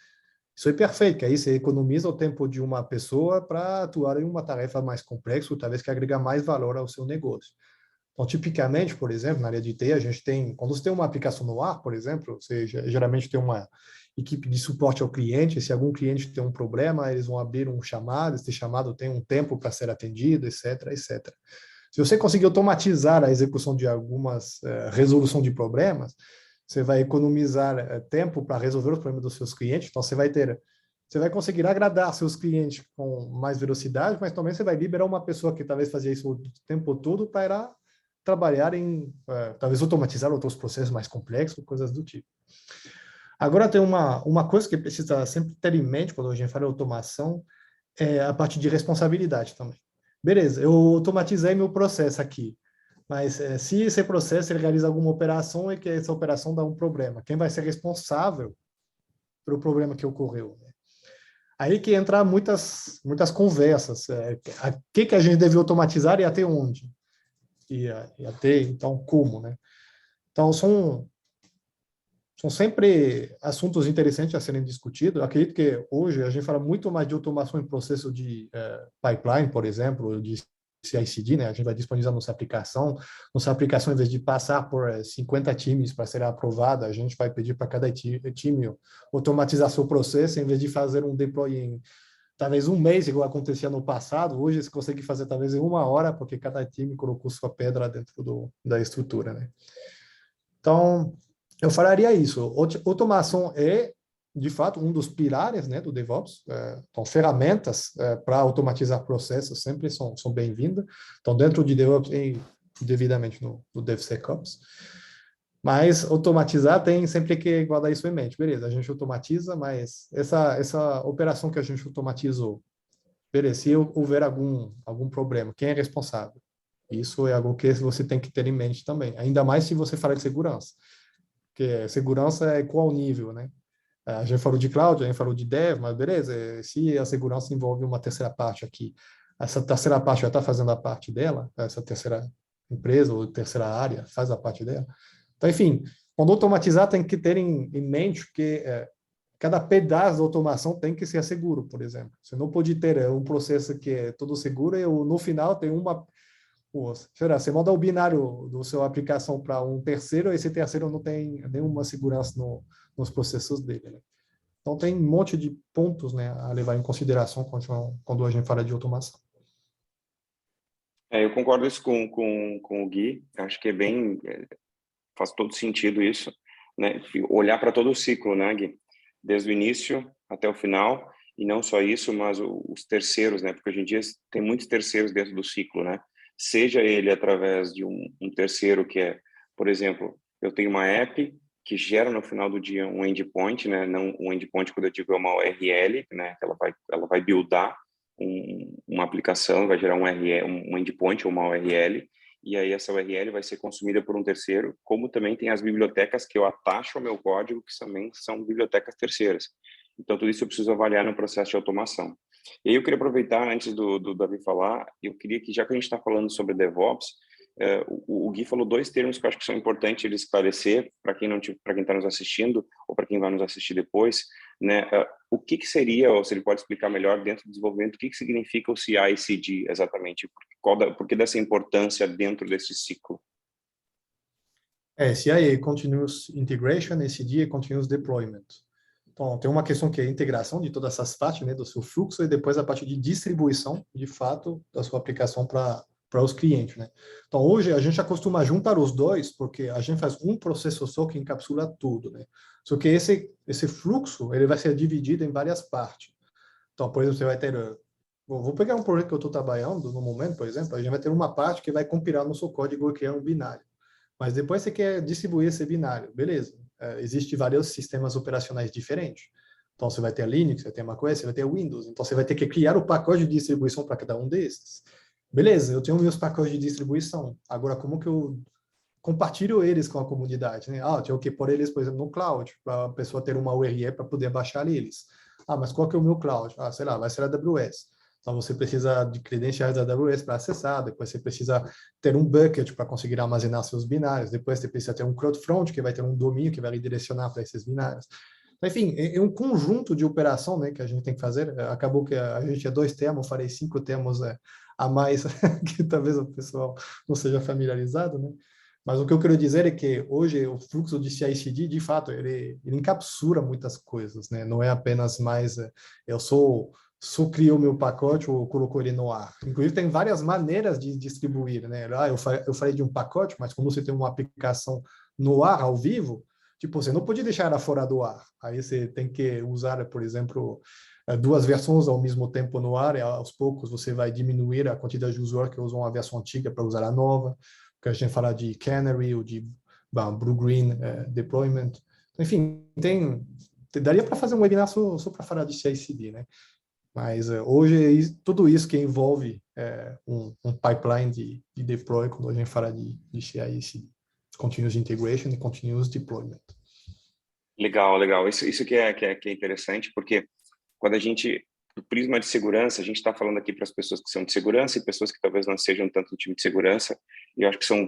isso é perfeito, que aí você economiza o tempo de uma pessoa para atuar em uma tarefa mais complexa, ou talvez que agrega mais valor ao seu negócio. Então, tipicamente, por exemplo, na área de TI, a gente tem, quando você tem uma aplicação no ar, por exemplo, você geralmente tem uma equipe de suporte ao cliente. Se algum cliente tem um problema, eles vão abrir um chamado, esse chamado tem um tempo para ser atendido, etc, etc. Se você conseguir automatizar a execução de algumas resolução de problemas, você vai economizar tempo para resolver os problemas dos seus clientes. Então, você vai conseguir agradar seus clientes com mais velocidade, mas também você vai liberar uma pessoa que talvez fazia isso o tempo todo para trabalhar em, talvez automatizar outros processos mais complexos, coisas do tipo. Agora tem uma coisa que precisa sempre ter em mente quando a gente fala de automação, é a parte de responsabilidade também. Beleza, eu automatizei meu processo aqui, mas se esse processo ele realiza alguma operação e que essa operação dá um problema, quem vai ser responsável pelo problema que ocorreu? Aí que entra muitas conversas. O que a gente deve automatizar e até onde? E até, então, como, né? Então, são sempre assuntos interessantes a serem discutidos. Eu acredito que hoje a gente fala muito mais de automação em processo de pipeline, por exemplo, de CI/CD, né? A gente vai disponibilizar nossa aplicação. Nossa aplicação, em vez de passar por 50 times para ser aprovada, a gente vai pedir para cada time automatizar seu processo, em vez de fazer um deploy em talvez um mês, igual acontecia no passado. Hoje você consegue fazer talvez em 1 hora, porque cada time colocou sua pedra dentro da estrutura, né? Então, eu falaria isso. Automação é, de fato, um dos pilares, né, do DevOps. Então, ferramentas para automatizar processos sempre são bem-vindas. Então, dentro de DevOps e devidamente no DevSecOps. Mas automatizar tem sempre que guardar isso em mente. Beleza, a gente automatiza, mas essa operação que a gente automatizou, beleza, se houver algum problema, quem é responsável? Isso é algo que você tem que ter em mente também. Ainda mais se você fala de segurança. Porque segurança é qual nível, né? A gente falou de cloud, a gente falou de dev, mas beleza, se a segurança envolve uma terceira parte aqui, essa terceira parte já está fazendo a parte dela, essa terceira empresa ou terceira área faz a parte dela. Então, enfim, quando automatizar tem que ter em mente que cada pedaço da automação tem que ser seguro, por exemplo. Você não pode ter um processo que é todo seguro e no final tem você manda o binário do sua aplicação para um terceiro, e esse terceiro não tem nenhuma segurança nos processos dele, né? Então, tem um monte de pontos, né, a levar em consideração quando a gente fala de automação. Eu concordo isso com o Gui. Acho que faz todo sentido isso, né? Olhar para todo o ciclo, né, Gui? Desde o início até o final, e não só isso, mas os terceiros, né? Porque hoje em dia tem muitos terceiros dentro do ciclo, né? Seja ele através de um terceiro que é, por exemplo, eu tenho uma app que gera no final do dia um endpoint, né? Não um endpoint, quando eu digo é uma URL, né? Ela vai buildar uma aplicação, vai gerar um endpoint ou uma URL, e aí essa URL vai ser consumida por um terceiro, como também tem as bibliotecas que eu atacho ao meu código, que também são bibliotecas terceiras. Então, tudo isso eu preciso avaliar no processo de automação. E aí eu queria aproveitar, antes do Davi falar, eu queria que, já que a gente está falando sobre DevOps, o Gui falou 2 termos que eu acho que são importantes ele esclarecer para quem está nos assistindo ou para quem vai nos assistir depois, né? O que seria, ou se ele pode explicar melhor dentro do desenvolvimento, o que significa o CI/CD exatamente? Por que dessa importância dentro desse ciclo? CI é Continuous Integration, CD é Continuous Deployment. Então, tem uma questão que é a integração de todas essas partes, né, do seu fluxo, e depois a parte de distribuição, de fato, da sua aplicação para os clientes, né? Então, hoje, a gente acostuma juntar os dois, porque a gente faz um processo só que encapsula tudo, né? Só que esse fluxo, ele vai ser dividido em várias partes. Então, por exemplo, você vai ter... Vou pegar um projeto que eu estou trabalhando no momento, por exemplo, a gente vai ter uma parte que vai compilar no seu código e criar um binário. Mas depois você quer distribuir esse binário, beleza. Existem vários sistemas operacionais diferentes. Então, você vai ter a Linux, você vai ter a macOS, você vai ter a Windows. Então, você vai ter que criar o pacote de distribuição para cada um desses. Beleza, eu tenho meus pacotes de distribuição. Agora, como que eu compartilho eles com a comunidade, né? Eu tenho que pôr eles, por exemplo, no cloud, para a pessoa ter uma URL para poder baixar eles. Mas qual que é o meu cloud? Sei lá, vai ser a AWS. Então, você precisa de credenciais da AWS para acessar, depois você precisa ter um bucket para conseguir armazenar seus binários, depois você precisa ter um CloudFront, que vai ter um domínio que vai redirecionar para esses binários. Enfim, é um conjunto de operação, né, que a gente tem que fazer. Acabou que a gente tinha 2 termos, falei 5 termos a mais, que talvez o pessoal não seja familiarizado, né? Mas o que eu quero dizer é que hoje o fluxo de CI/CD, de fato, ele encapsula muitas coisas, né? Não é apenas mais eu só crio o meu pacote ou coloco ele no ar. Inclusive, tem várias maneiras de distribuir, né? Eu falei de um pacote, mas quando você tem uma aplicação no ar, ao vivo, tipo, você não pode deixar ela fora do ar. Aí você tem que usar, por exemplo, 2 versões ao mesmo tempo no ar, e aos poucos você vai diminuir a quantidade de usuários que usam a versão antiga para usar a nova, que a gente fala de Canary ou de Blue-Green Deployment. Enfim, daria para fazer um webinar só para falar de CI/CD, né? Mas hoje tudo isso que envolve um pipeline de deploy, quando a gente fala de CI/CD, Continuous Integration e Continuous Deployment. Legal. Isso que é interessante, porque quando a gente, do prisma de segurança, a gente está falando aqui para as pessoas que são de segurança e pessoas que talvez não sejam tanto do time de segurança, e eu acho que são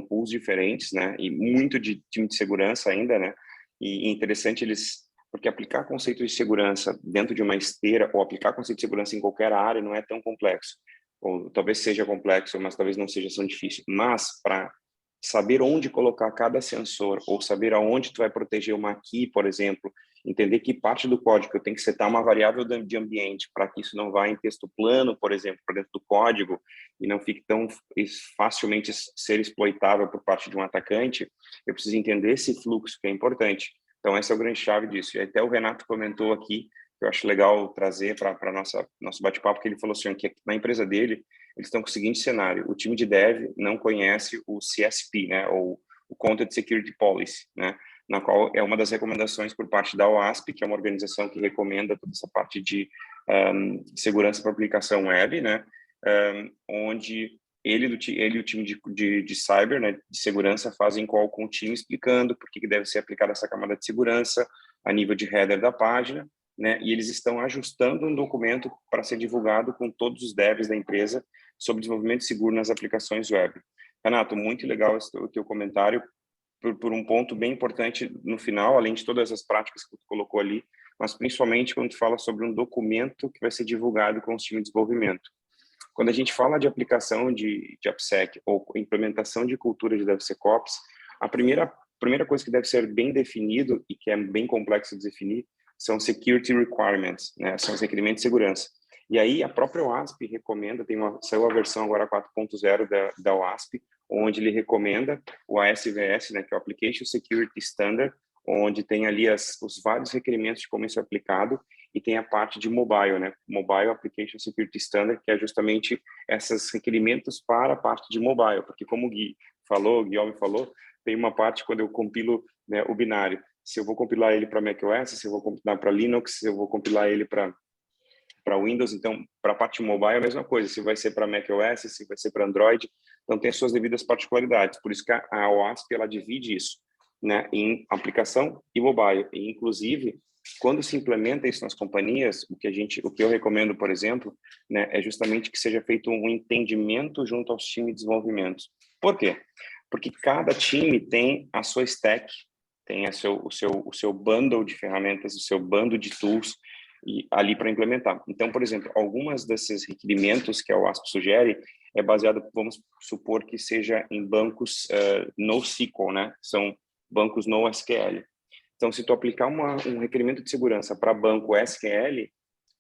pools diferentes, né? E muito de time de segurança ainda, né? E interessante porque aplicar conceito de segurança dentro de uma esteira ou aplicar conceito de segurança em qualquer área não é tão complexo. ou talvez seja complexo, mas talvez não seja tão difícil. Mas para saber onde colocar cada sensor, ou saber aonde tu vai proteger uma key, por exemplo, entender que parte do código eu tenho que setar uma variável de ambiente para que isso não vá em texto plano, por exemplo, para dentro do código e não fique tão facilmente ser exploitável por parte de um atacante, eu preciso entender esse fluxo que é importante. Então, essa é a grande chave disso. E até o Renato comentou aqui, que eu acho legal trazer para nosso bate-papo, que ele falou assim, que na empresa dele, eles estão com o seguinte cenário: o time de dev não conhece o CSP, né, ou o Content Security Policy, né, na qual é uma das recomendações por parte da OASP, que é uma organização que recomenda toda essa parte de segurança para aplicação web, né, onde ele e o time de cyber, né, de segurança, fazem call com o time explicando por que deve ser aplicada essa camada de segurança a nível de header da página, né, e eles estão ajustando um documento para ser divulgado com todos os devs da empresa sobre desenvolvimento seguro nas aplicações web. Renato, muito legal o teu comentário, por um ponto bem importante no final, além de todas as práticas que tu colocou ali, mas principalmente quando tu fala sobre um documento que vai ser divulgado com os times de desenvolvimento. Quando a gente fala de aplicação de AppSec ou implementação de cultura de DevSecOps, a primeira coisa que deve ser bem definido e que é bem complexo de definir são security requirements, né? São os requerimentos de segurança. E aí a própria OASP recomenda, saiu a versão agora 4.0 da OASP, onde ele recomenda o ASVS, né, que é o Application Security Standard, onde tem ali os vários requerimentos de como isso é aplicado, e tem a parte de mobile, né, Mobile Application Security Standard, que é justamente esses requerimentos para a parte de mobile, porque como o Guilherme falou, tem uma parte quando eu compilo, né, o binário, se eu vou compilar ele para macOS, se eu vou compilar para Linux, se eu vou compilar ele para Windows, então, para a parte mobile é a mesma coisa, se vai ser para macOS, se vai ser para Android, então tem as suas devidas particularidades, por isso que a OASP, ela divide isso, né, em aplicação e mobile, e inclusive, quando se implementa isso nas companhias, o que eu recomendo, por exemplo, né, é justamente que seja feito um entendimento junto aos times de desenvolvimento. Por quê? Porque cada time tem a sua stack, tem o seu bundle de ferramentas, o seu bando de tools ali para implementar. Então, por exemplo, algumas desses requerimentos que a OASP sugere é baseado, vamos supor que seja em bancos NoSQL, né? São bancos NoSQL. Então, se tu aplicar um requerimento de segurança para banco SQL,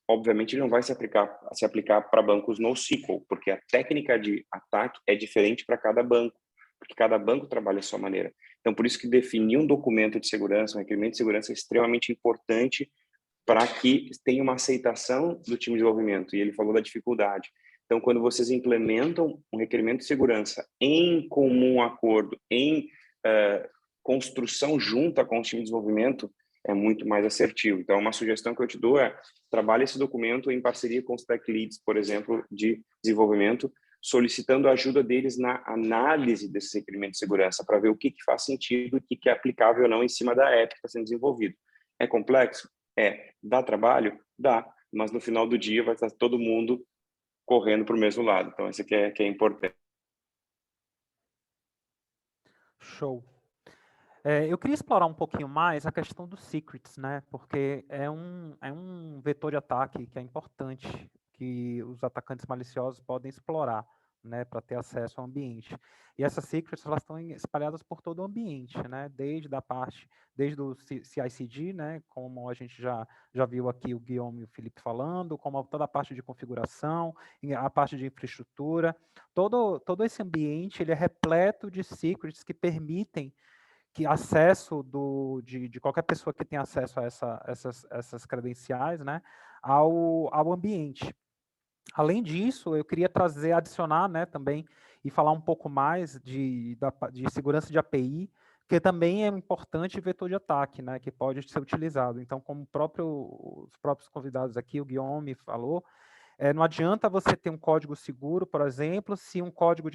obviamente ele não vai se aplicar para bancos NoSQL, porque a técnica de ataque é diferente para cada banco, porque cada banco trabalha a sua maneira. Então, por isso que definir um documento de segurança, um requerimento de segurança é extremamente importante para que tenha uma aceitação do time de desenvolvimento. E ele falou da dificuldade. Então, quando vocês implementam um requerimento de segurança em comum acordo, em construção junta com o time de desenvolvimento, é muito mais assertivo. Então, uma sugestão que eu te dou é trabalhe esse documento em parceria com os tech leads, por exemplo, de desenvolvimento, solicitando a ajuda deles na análise desse requerimento de segurança, para ver o que faz sentido e o que é aplicável ou não em cima da app que está sendo desenvolvido. É complexo? Dá trabalho? Dá, mas no final do dia vai estar todo mundo correndo para o mesmo lado. Então, isso aqui é importante. Show. Eu queria explorar um pouquinho mais a questão dos secrets, né? Porque é um vetor de ataque que é importante, que os atacantes maliciosos podem explorar, né, para ter acesso ao ambiente. E essas secrets, elas estão espalhadas por todo o ambiente, né? Desde o CI/CD, né, como a gente já viu aqui o Guilherme e o Felipe falando, como toda a parte de configuração, a parte de infraestrutura. Todo esse ambiente, ele é repleto de secrets que permitem que acesso de qualquer pessoa que tem acesso a essas credenciais, né, ao ambiente. Além disso, eu queria adicionar, né, também, e falar um pouco mais de segurança de API, que também é um importante vetor de ataque, né, que pode ser utilizado. Então, como os próprios convidados aqui, o Guilherme falou, não adianta você ter um código seguro, por exemplo, se um código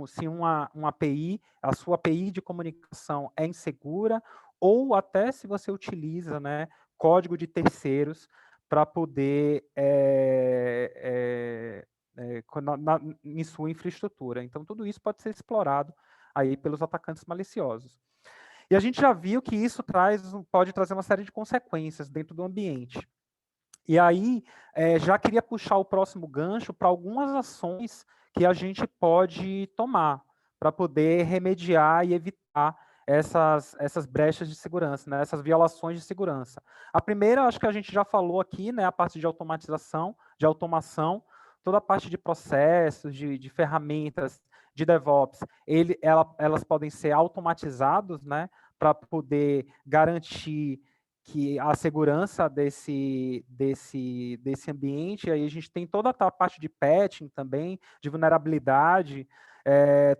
se uma API, a sua API de comunicação é insegura, ou até se você utiliza, né, código de terceiros para poder em sua infraestrutura. Então, tudo isso pode ser explorado aí pelos atacantes maliciosos. E a gente já viu que isso pode trazer uma série de consequências dentro do ambiente. E aí, já queria puxar o próximo gancho para algumas ações que a gente pode tomar para poder remediar e evitar essas brechas de segurança, né, essas violações de segurança. A primeira, acho que a gente já falou aqui, né, a parte de automatização, de automação, toda a parte de processos, de ferramentas de DevOps, elas podem ser automatizadas, né, para poder garantir que a segurança desse ambiente, aí a gente tem toda a parte de patching também, de vulnerabilidade,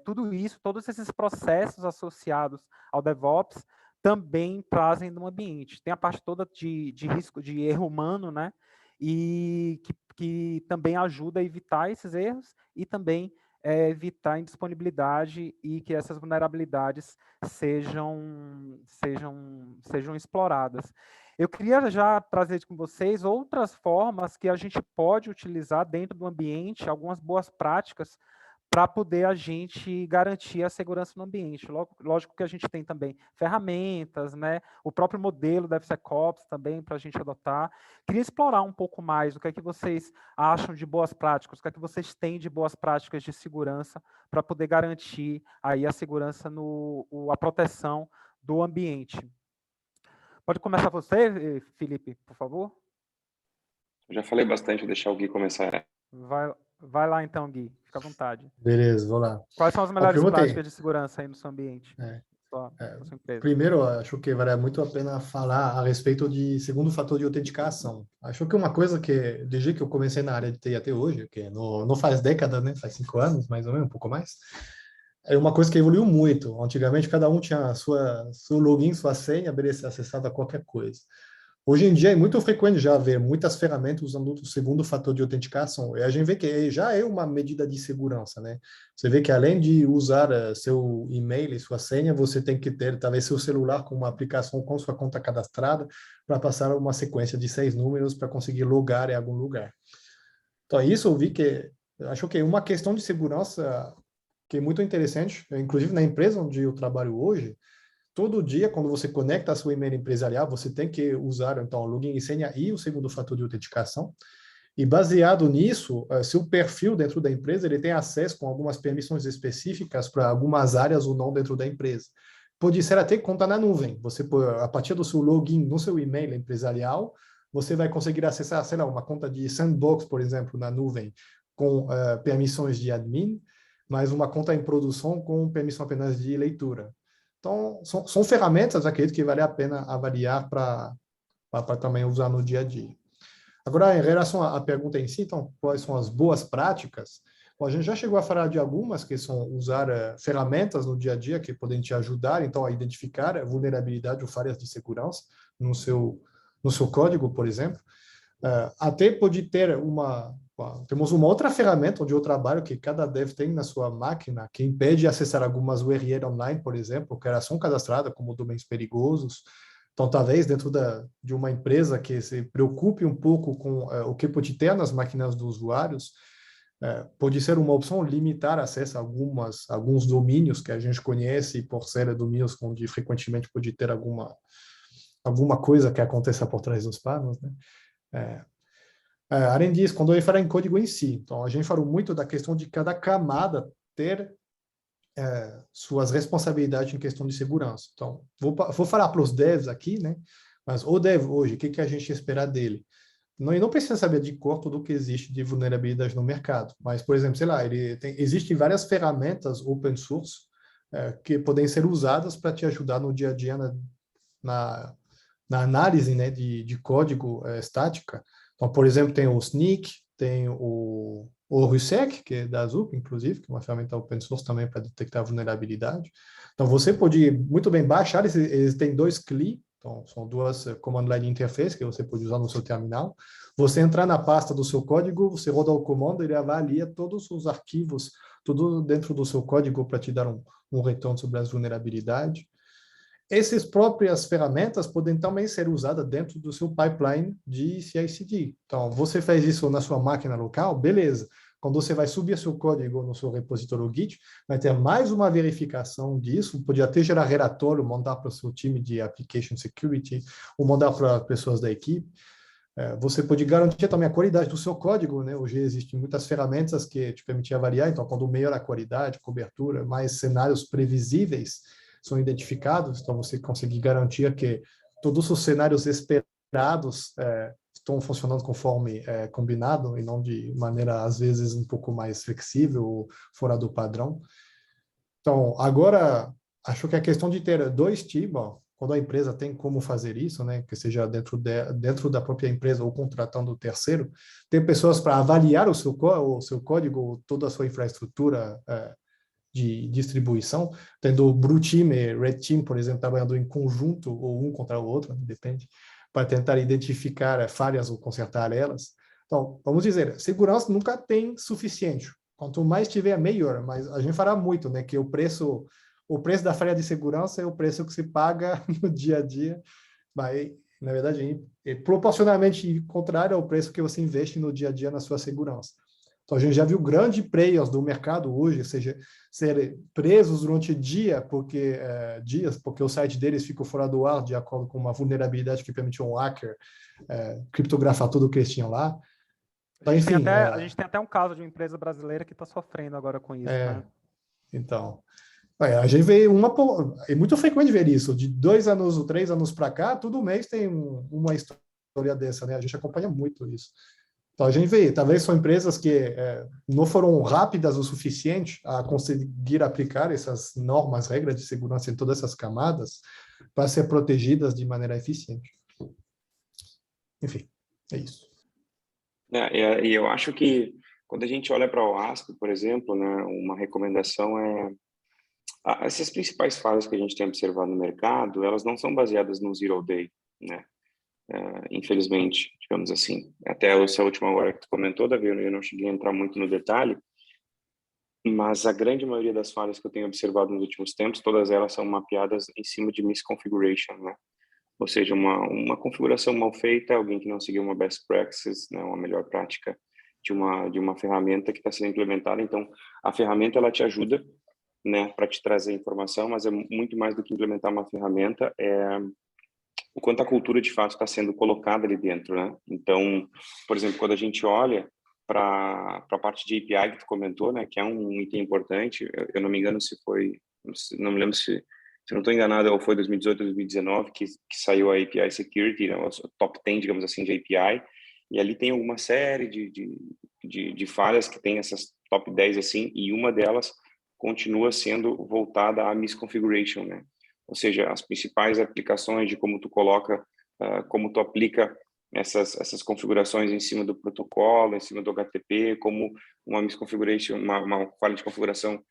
tudo isso, todos esses processos associados ao DevOps também trazem no ambiente. Tem a parte toda de risco, de erro humano, né? E que também ajuda a evitar esses erros e também evitar a indisponibilidade e que essas vulnerabilidades sejam exploradas. Eu queria já trazer com vocês outras formas que a gente pode utilizar dentro do ambiente, algumas boas práticas para poder a gente garantir a segurança no ambiente. Lógico que a gente tem também ferramentas, né? O próprio modelo DevSecOps também para a gente adotar. Queria explorar um pouco mais o que é que vocês acham de boas práticas, o que é que vocês têm de boas práticas de segurança para poder garantir aí a segurança, a proteção do ambiente. Pode começar você, Felipe, por favor? Eu já falei bastante, vou deixar o Gui começar. Vai lá então, Gui, fica à vontade. Beleza, vou lá. Quais são as melhores práticas de segurança aí no seu ambiente? Sua empresa? Primeiro, acho que vale muito a pena falar a respeito de segundo fator de autenticação. Acho que uma coisa que, desde que eu comecei na área de TI até hoje, que não faz décadas, né? Faz 5 anos, mais ou menos, um pouco mais, é uma coisa que evoluiu muito. Antigamente, cada um tinha seu login, sua senha, para ser acessado a qualquer coisa. Hoje em dia é muito frequente já ver muitas ferramentas usando o segundo fator de autenticação. E a gente vê que já é uma medida de segurança, né? Você vê que além de usar seu e-mail e sua senha, você tem que ter talvez seu celular com uma aplicação com sua conta cadastrada para passar uma sequência de 6 números para conseguir logar em algum lugar. Então, isso eu vi que, acho que é uma questão de segurança que é muito interessante. Inclusive, na empresa onde eu trabalho hoje, todo dia, quando você conecta a sua e-mail empresarial, você tem que usar, então, o login e senha e o segundo fator de autenticação. E baseado nisso, seu perfil dentro da empresa, ele tem acesso com algumas permissões específicas para algumas áreas ou não dentro da empresa. Pode ser até conta na nuvem. Você, a partir do seu login no seu e-mail empresarial, você vai conseguir acessar, sei lá, uma conta de sandbox, por exemplo, na nuvem, com permissões de admin, mas uma conta em produção com permissão apenas de leitura. Então, são ferramentas, acredito que vale a pena avaliar para também usar no dia a dia. Agora, em relação à pergunta em si, então, quais são as boas práticas? Bom, a gente já chegou a falar de algumas, que são usar ferramentas no dia a dia que podem te ajudar, então, a identificar vulnerabilidade ou falhas de segurança no seu código, por exemplo. Até pode ter temos uma outra ferramenta onde eu trabalho, que cada dev tem na sua máquina, que impede acessar algumas URL online, por exemplo, que elas são cadastradas como domínios perigosos. Então, talvez dentro de uma empresa que se preocupe um pouco com o que pode ter nas máquinas dos usuários, pode ser uma opção limitar acesso a alguns domínios que a gente conhece, por ser domínios onde frequentemente pode ter alguma coisa que aconteça por trás dos panos, né? Além disso, quando eu falar em código em si, então a gente falou muito da questão de cada camada ter suas responsabilidades em questão de segurança. Então, vou falar para os devs aqui, né? Mas o dev hoje, o que a gente espera dele? Não precisa saber de cor tudo o que existe de vulnerabilidade no mercado, mas, por exemplo, sei lá, existem várias ferramentas open source que podem ser usadas para te ajudar no dia a dia na análise, né, de código estática. Então, por exemplo, tem o Snyk, tem o RUSEC, que é da Zup, inclusive, que é uma ferramenta open source também para detectar vulnerabilidade. Então, você pode muito bem baixar, eles têm 2 CLI, então são 2 Command Line Interface que você pode usar no seu terminal. Você entrar na pasta do seu código, você roda o comando, ele avalia todos os arquivos, tudo dentro do seu código para te dar um retorno sobre as vulnerabilidades. Essas próprias ferramentas podem também ser usadas dentro do seu pipeline de CI/CD. Então, você faz isso na sua máquina local, beleza. Quando você vai subir seu código no seu repositório Git, vai ter mais uma verificação disso, pode até gerar relatório, mandar para o seu time de Application Security, ou mandar para pessoas da equipe. Você pode garantir também a qualidade do seu código, né? Hoje existem muitas ferramentas que te permitem avaliar, então, quando melhora a qualidade, cobertura, mais cenários previsíveis são identificados, então você consegue garantir que todos os cenários esperados estão funcionando conforme combinado, e não de maneira, às vezes, um pouco mais flexível ou fora do padrão. Então, agora, acho que a questão de ter dois times, quando a empresa tem como fazer isso, né, que seja dentro da própria empresa ou contratando o terceiro, ter pessoas para avaliar o seu código, toda a sua infraestrutura de distribuição, tendo o Blue Team e Red Team, por exemplo, trabalhando em conjunto ou um contra o outro, depende, para tentar identificar falhas ou consertar elas. Então, vamos dizer, segurança nunca tem suficiente. Quanto mais tiver, melhor, mas a gente fará muito, né, que o preço da falha de segurança é o preço que se paga no dia a dia, mas, na verdade, é proporcionalmente contrário ao preço que você investe no dia a dia na sua segurança. Então, a gente já viu grandes players do mercado hoje, ou seja, serem presos durante dias, porque o site deles ficou fora do ar de acordo com uma vulnerabilidade que permitiu um hacker criptografar tudo o que eles tinham lá. Então, enfim, a gente tem até um caso de uma empresa brasileira que está sofrendo agora com isso, né? Então, a gente vê é muito frequente ver isso, de 2 anos ou 3 anos para cá, todo mês tem uma história dessa, né? A gente acompanha muito isso. Então, a gente vê, talvez são empresas que não foram rápidas o suficiente a conseguir aplicar essas normas, regras de segurança em todas essas camadas para ser protegidas de maneira eficiente. Enfim, é isso. E eu acho que quando a gente olha para o OWASP, por exemplo, né, uma recomendação essas principais falhas que a gente tem observado no mercado, elas não são baseadas no zero day, né? Infelizmente, digamos assim. Até essa última hora que tu comentou, Davi, eu não cheguei a entrar muito no detalhe, mas a grande maioria das falhas que eu tenho observado nos últimos tempos, todas elas são mapeadas em cima de misconfiguration, né? Ou seja, uma configuração mal feita, alguém que não seguiu uma best practice, né, uma melhor prática de uma ferramenta que está sendo implementada. Então, a ferramenta ela te ajuda, né, para te trazer informação, mas é muito mais do que implementar uma ferramenta, o quanto a cultura de fato está sendo colocada ali dentro, né? Então, por exemplo, quando a gente olha para a parte de API que tu comentou, né, que é um item importante, eu não me engano se foi, não me lembro se não estou enganado, ou foi 2018 ou 2019 que saiu a API Security, né, o top 10, digamos assim, de API, e ali tem alguma série de falhas que tem essas top 10 assim, e uma delas continua sendo voltada à misconfiguration, né? Ou seja, as principais aplicações de como tu coloca, como tu aplica essas configurações em cima do protocolo, em cima do HTTP, como uma misconfiguration, uma falha de configuração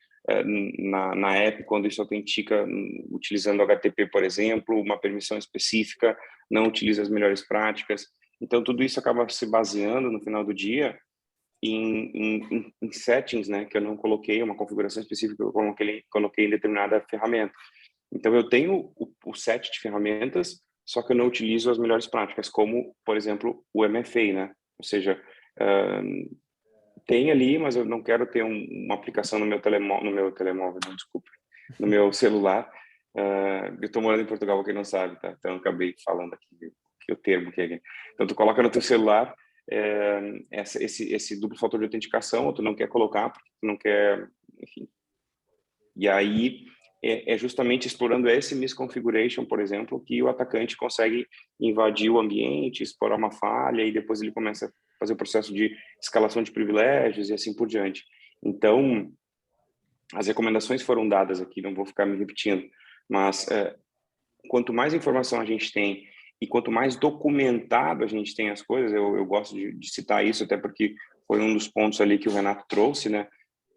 na app, quando isso autentica utilizando HTTP, por exemplo, uma permissão específica, não utiliza as melhores práticas. Então, tudo isso acaba se baseando, no final do dia, em settings, né, que eu não coloquei, uma configuração específica que eu coloquei em determinada ferramenta. Então, eu tenho o set de ferramentas, só que eu não utilizo as melhores práticas, como, por exemplo, o MFA, né? Ou seja, tem ali, mas eu não quero ter uma aplicação no meu telemóvel, não, desculpa, no meu celular. Eu estou morando em Portugal, para quem não sabe, tá? Então, eu acabei falando aqui que o termo que é. Então, tu coloca no teu celular esse duplo fator de autenticação, ou tu não quer colocar, porque tu não quer, enfim. E aí é justamente explorando esse misconfiguration, por exemplo, que o atacante consegue invadir o ambiente, explorar uma falha, e depois ele começa a fazer o processo de escalação de privilégios e assim por diante. Então, as recomendações foram dadas aqui, não vou ficar me repetindo, mas quanto mais informação a gente tem e quanto mais documentado a gente tem as coisas, eu gosto de citar isso, até porque foi um dos pontos ali que o Renato trouxe, né?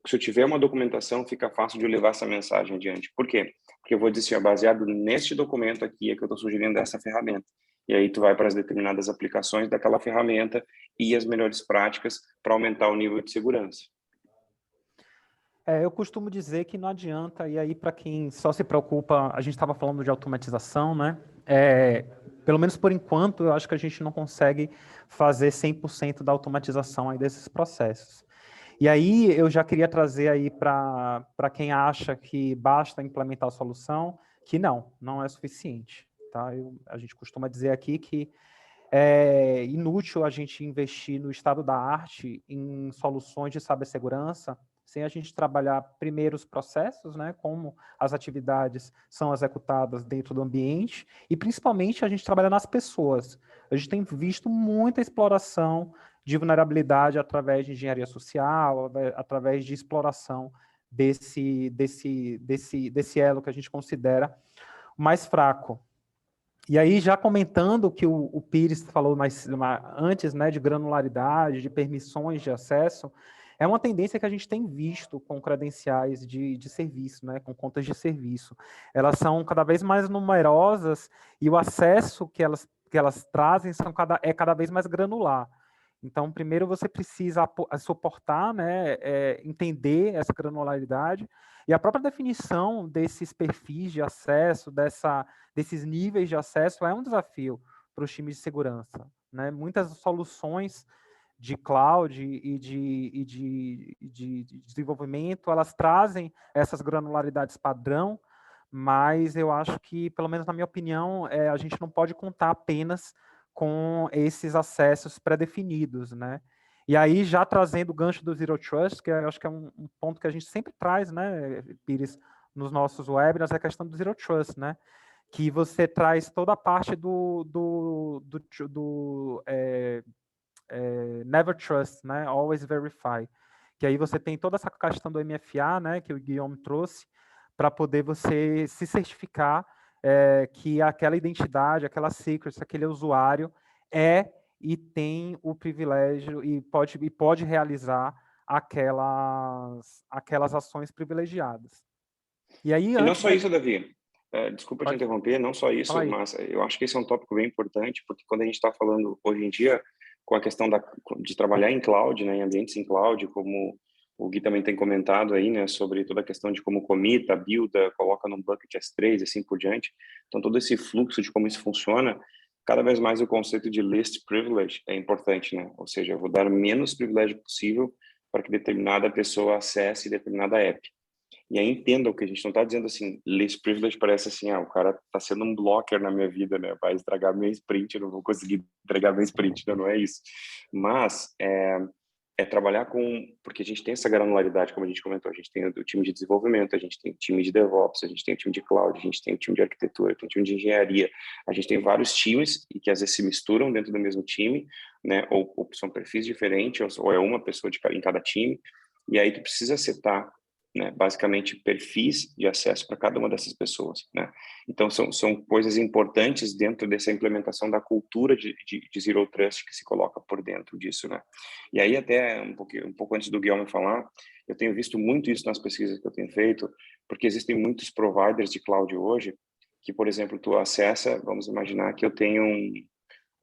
Se eu tiver uma documentação, fica fácil de eu levar essa mensagem adiante. Por quê? Porque eu vou dizer assim, baseado neste documento aqui é que eu estou sugerindo essa ferramenta. E aí tu vai para as determinadas aplicações daquela ferramenta e as melhores práticas para aumentar o nível de segurança. Eu costumo dizer que não adianta, e aí para quem só se preocupa, a gente estava falando de automatização, né? Pelo menos por enquanto, eu acho que a gente não consegue fazer 100% da automatização aí desses processos. E aí eu já queria trazer aí para quem acha que basta implementar a solução, que não é suficiente. Tá? A gente costuma dizer aqui que é inútil a gente investir no estado da arte em soluções de cibersegurança sem a gente trabalhar primeiro os processos, né, como as atividades são executadas dentro do ambiente, e principalmente a gente trabalhar nas pessoas. A gente tem visto muita exploração de vulnerabilidade através de engenharia social, através de exploração desse elo que a gente considera mais fraco. E aí, já comentando o que o Pires falou antes, né, de granularidade, de permissões de acesso, é uma tendência que a gente tem visto com credenciais de serviço, né, com contas de serviço. Elas são cada vez mais numerosas e o acesso que elas trazem é cada vez mais granular. Então, primeiro você precisa suportar, né, entender essa granularidade, e a própria definição desses perfis de acesso, desses níveis de acesso é um desafio para os times de segurança, né? Muitas soluções de cloud e de desenvolvimento, elas trazem essas granularidades padrão, mas eu acho que, pelo menos na minha opinião, a gente não pode contar apenas com esses acessos pré-definidos, né? E aí, já trazendo o gancho do Zero Trust, que eu acho que é um ponto que a gente sempre traz, né, Pires, nos nossos webinars, é a questão do Zero Trust, né? Que você traz toda a parte do Never Trust, né? Always Verify. Que aí você tem toda essa questão do MFA, né, que o Guillaume trouxe, para poder você se certificar que aquela identidade, aquela secret, aquele usuário e tem o privilégio e pode realizar aquelas ações privilegiadas. E aí, E não só isso, Davi. Desculpa te Pode interromper, não só isso, mas eu acho que esse é um tópico bem importante, porque quando a gente está falando hoje em dia com a questão de trabalhar em cloud, né, em ambientes em cloud, como o Gui também tem comentado aí, né, sobre toda a questão de como comita, builda, coloca num bucket S3 e assim por diante. Então, todo esse fluxo de como isso funciona, cada vez mais o conceito de least privilege é importante, né? Ou seja, eu vou dar o menos privilégio possível para que determinada pessoa acesse determinada app. E aí entendam que a gente não está dizendo assim, least privilege parece assim, o cara está sendo um blocker na minha vida, né? Vai estragar meu sprint, eu não vou conseguir entregar meu sprint, não é isso. Mas é trabalhar porque a gente tem essa granularidade, como a gente comentou, a gente tem o time de desenvolvimento, a gente tem o time de DevOps, a gente tem o time de cloud, a gente tem o time de arquitetura, tem o time de engenharia, a gente tem vários times e que às vezes se misturam dentro do mesmo time, né? Ou são perfis diferentes, ou é uma pessoa em cada time, e aí tu precisa setar, né, basicamente perfis de acesso para cada uma dessas pessoas, né? Então são coisas importantes dentro dessa implementação da cultura de Zero Trust que se coloca por dentro disso, né? E aí até um pouco antes do Guilherme falar, eu tenho visto muito isso nas pesquisas que eu tenho feito, porque existem muitos providers de cloud hoje que, por exemplo, tu acessa, vamos imaginar que eu tenho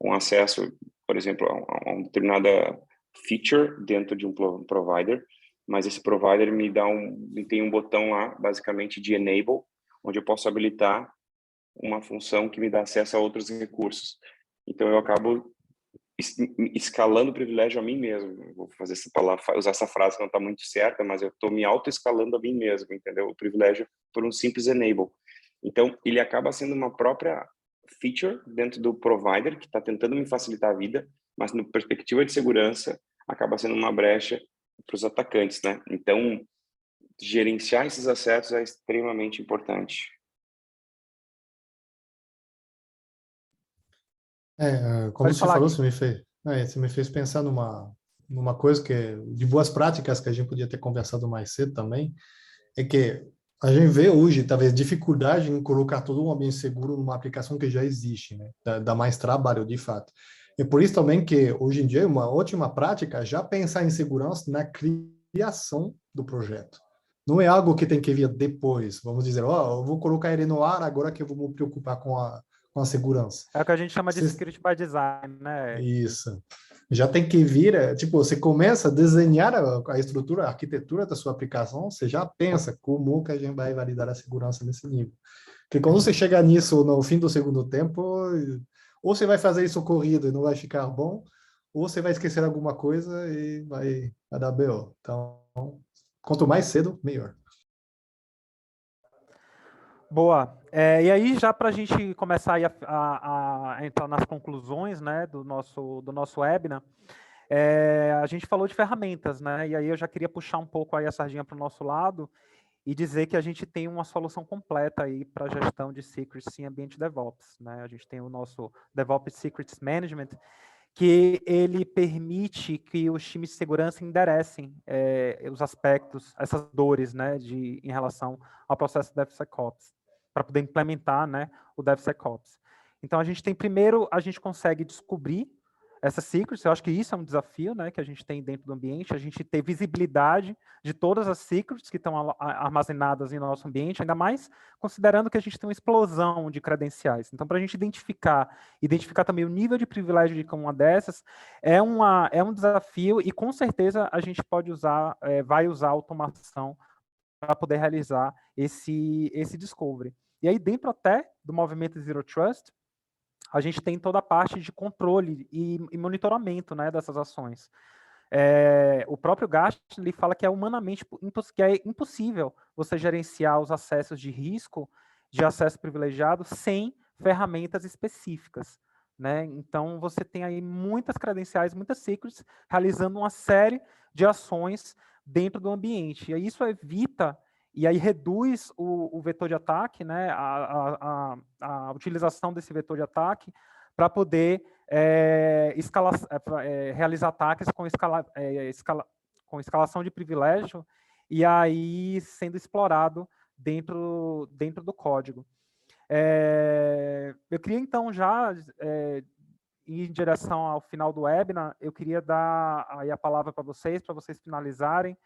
um acesso, por exemplo, a uma determinada feature dentro de um provider, mas esse provider tem um botão lá, basicamente de enable, onde eu posso habilitar uma função que me dá acesso a outros recursos. Então eu acabo escalando o privilégio a mim mesmo. Eu vou fazer usar essa frase que não está muito certa, mas eu estou me auto-escalando a mim mesmo, entendeu? O privilégio por um simples enable. Então ele acaba sendo uma própria feature dentro do provider que está tentando me facilitar a vida, mas na perspectiva de segurança acaba sendo uma brecha para os atacantes, né? Então, gerenciar esses acessos é extremamente importante. Como você falou, você me fez pensar numa coisa de boas práticas que a gente podia ter conversado mais cedo também, é que a gente vê hoje, talvez, dificuldade em colocar todo um ambiente seguro numa aplicação que já existe, né? Dá mais trabalho, de fato. É por isso também que, hoje em dia, é uma ótima prática já pensar em segurança na criação do projeto. Não é algo que tem que vir depois. Vamos dizer, eu vou colocar ele no ar agora que eu vou me preocupar com a segurança. É o que a gente chama de security by design, né? Isso. Já tem que vir, tipo, você começa a desenhar a estrutura, a arquitetura da sua aplicação, você já pensa como que a gente vai validar a segurança nesse nível. Porque quando você chega nisso no fim do segundo tempo, ou você vai fazer isso corrido e não vai ficar bom, ou você vai esquecer alguma coisa e vai dar BO. Então, quanto mais cedo, melhor. Boa. E aí, já para a gente começar aí a entrar nas conclusões, né, do nosso webinar, a gente falou de ferramentas, né? E aí eu já queria puxar um pouco aí a sardinha para o nosso lado e dizer que a gente tem uma solução completa aí para a gestão de secrets em ambiente DevOps, né? A gente tem o nosso DevOps Secrets Management, que ele permite que os times de segurança enderecem os aspectos, essas dores, né, em relação ao processo DevSecOps, para poder implementar, né, o DevSecOps. Então, primeiro, a gente consegue descobrir essas secrets. Eu acho que isso é um desafio, né, que a gente tem dentro do ambiente, a gente ter visibilidade de todas as secrets que estão armazenadas em nosso ambiente, ainda mais considerando que a gente tem uma explosão de credenciais. Então, para a gente identificar também o nível de privilégio de cada uma dessas, é um desafio e, com certeza, a gente vai usar automação para poder realizar esse discovery. E aí, dentro até do movimento Zero Trust, a gente tem toda a parte de controle e monitoramento, né, dessas ações. O próprio Gartner fala que é humanamente impossível você gerenciar os acessos de risco, de acesso privilegiado, sem ferramentas específicas, né? Então, você tem aí muitas credenciais, muitas secrets, realizando uma série de ações dentro do ambiente. E aí isso evita e aí reduz o vetor de ataque, né? A utilização desse vetor de ataque para poder realizar ataques com escalação de privilégio e aí sendo explorado dentro do código. Eu queria, então, já ir em direção ao final do webinar, eu queria dar aí a palavra para vocês finalizarem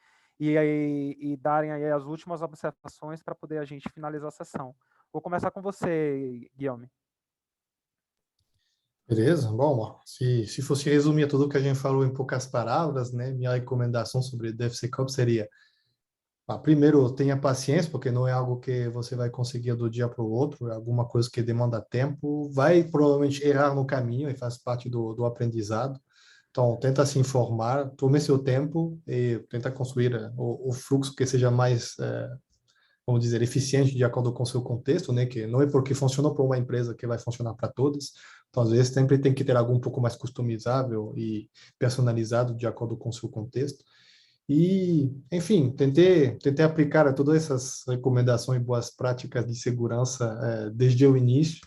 e darem aí as últimas observações para poder a gente finalizar a sessão. Vou começar com você, Guilherme. Beleza? Bom, se fosse resumir tudo o que a gente falou em poucas palavras, né, minha recomendação sobre DevSecOps seria: primeiro, tenha paciência, porque não é algo que você vai conseguir do dia para o outro, é alguma coisa que demanda tempo, vai provavelmente errar no caminho e faz parte do aprendizado. Então, tenta se informar, tome seu tempo e tenta construir o fluxo que seja mais, vamos dizer, eficiente de acordo com o seu contexto, né? Que não é porque funcionou para uma empresa que vai funcionar para todas. Então, às vezes, sempre tem que ter algo um pouco mais customizável e personalizado de acordo com o seu contexto. E, enfim, tentei aplicar todas essas recomendações e boas práticas de segurança desde o início,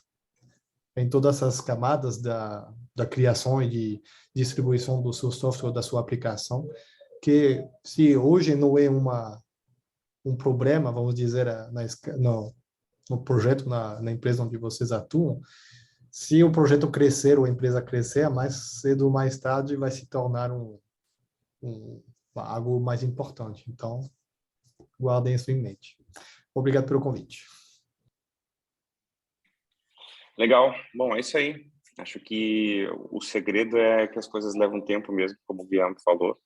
em todas essas camadas da criação e de distribuição do seu software, da sua aplicação, que se hoje não é um problema, vamos dizer, no projeto, na empresa onde vocês atuam, se o projeto crescer ou a empresa crescer, mais cedo ou mais tarde vai se tornar algo mais importante. Então, guardem isso em mente. Obrigado pelo convite. Legal. Bom, é isso aí. Acho que o segredo é que as coisas levam tempo mesmo, como o Guilherme falou.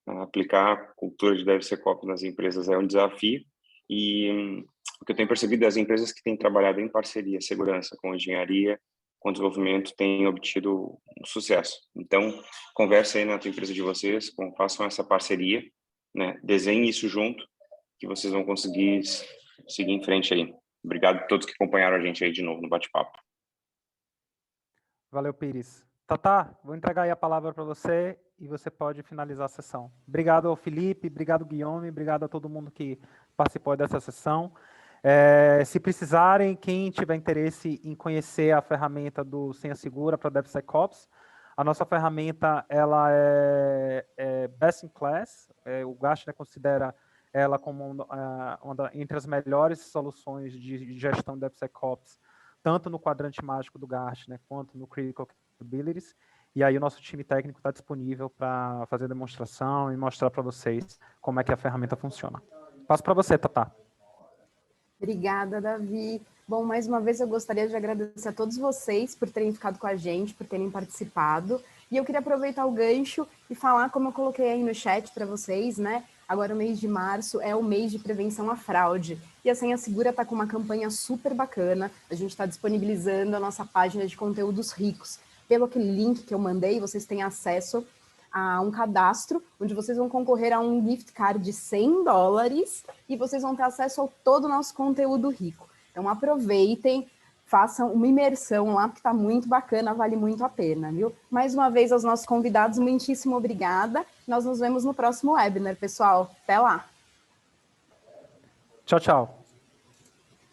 Aplicar a cultura de DevSecOps nas empresas é um desafio e o que eu tenho percebido é as empresas que têm trabalhado em parceria, segurança com engenharia, com desenvolvimento, têm obtido um sucesso. Então, converse aí na tua empresa de vocês, façam essa parceria, né? Desenhem isso junto, que vocês vão conseguir seguir em frente aí. Obrigado a todos que acompanharam a gente aí de novo no bate-papo. Valeu, Pires. Tatá, vou entregar aí a palavra para você e você pode finalizar a sessão. Obrigado ao Felipe, obrigado ao Guilherme, obrigado a todo mundo que participou dessa sessão. Se precisarem, quem tiver interesse em conhecer a ferramenta do Senha Segura para DevSecOps, a nossa ferramenta ela é best in class. O Gartner considera ela como entre as melhores soluções de gestão de DevSecOps, tanto no quadrante mágico do Gartner quanto no Critical Capabilities. E aí o nosso time técnico está disponível para fazer demonstração e mostrar para vocês como é que a ferramenta funciona. Passo para você, Tatá. Obrigada, Davi. Bom, mais uma vez eu gostaria de agradecer a todos vocês por terem ficado com a gente, por terem participado. E eu queria aproveitar o gancho e falar, como eu coloquei aí no chat para vocês, né? Agora o mês de março é o mês de prevenção à fraude. E a Senha Segura está com uma campanha super bacana. A gente está disponibilizando a nossa página de conteúdos ricos. Pelo aquele link que eu mandei, vocês têm acesso a um cadastro, onde vocês vão concorrer a um gift card de $100 e vocês vão ter acesso a todo o nosso conteúdo rico. Então aproveitem, façam uma imersão lá, porque está muito bacana, vale muito a pena, viu? Mais uma vez aos nossos convidados, muitíssimo obrigada. Nós nos vemos no próximo webinar, pessoal. Até lá! Tchau, tchau.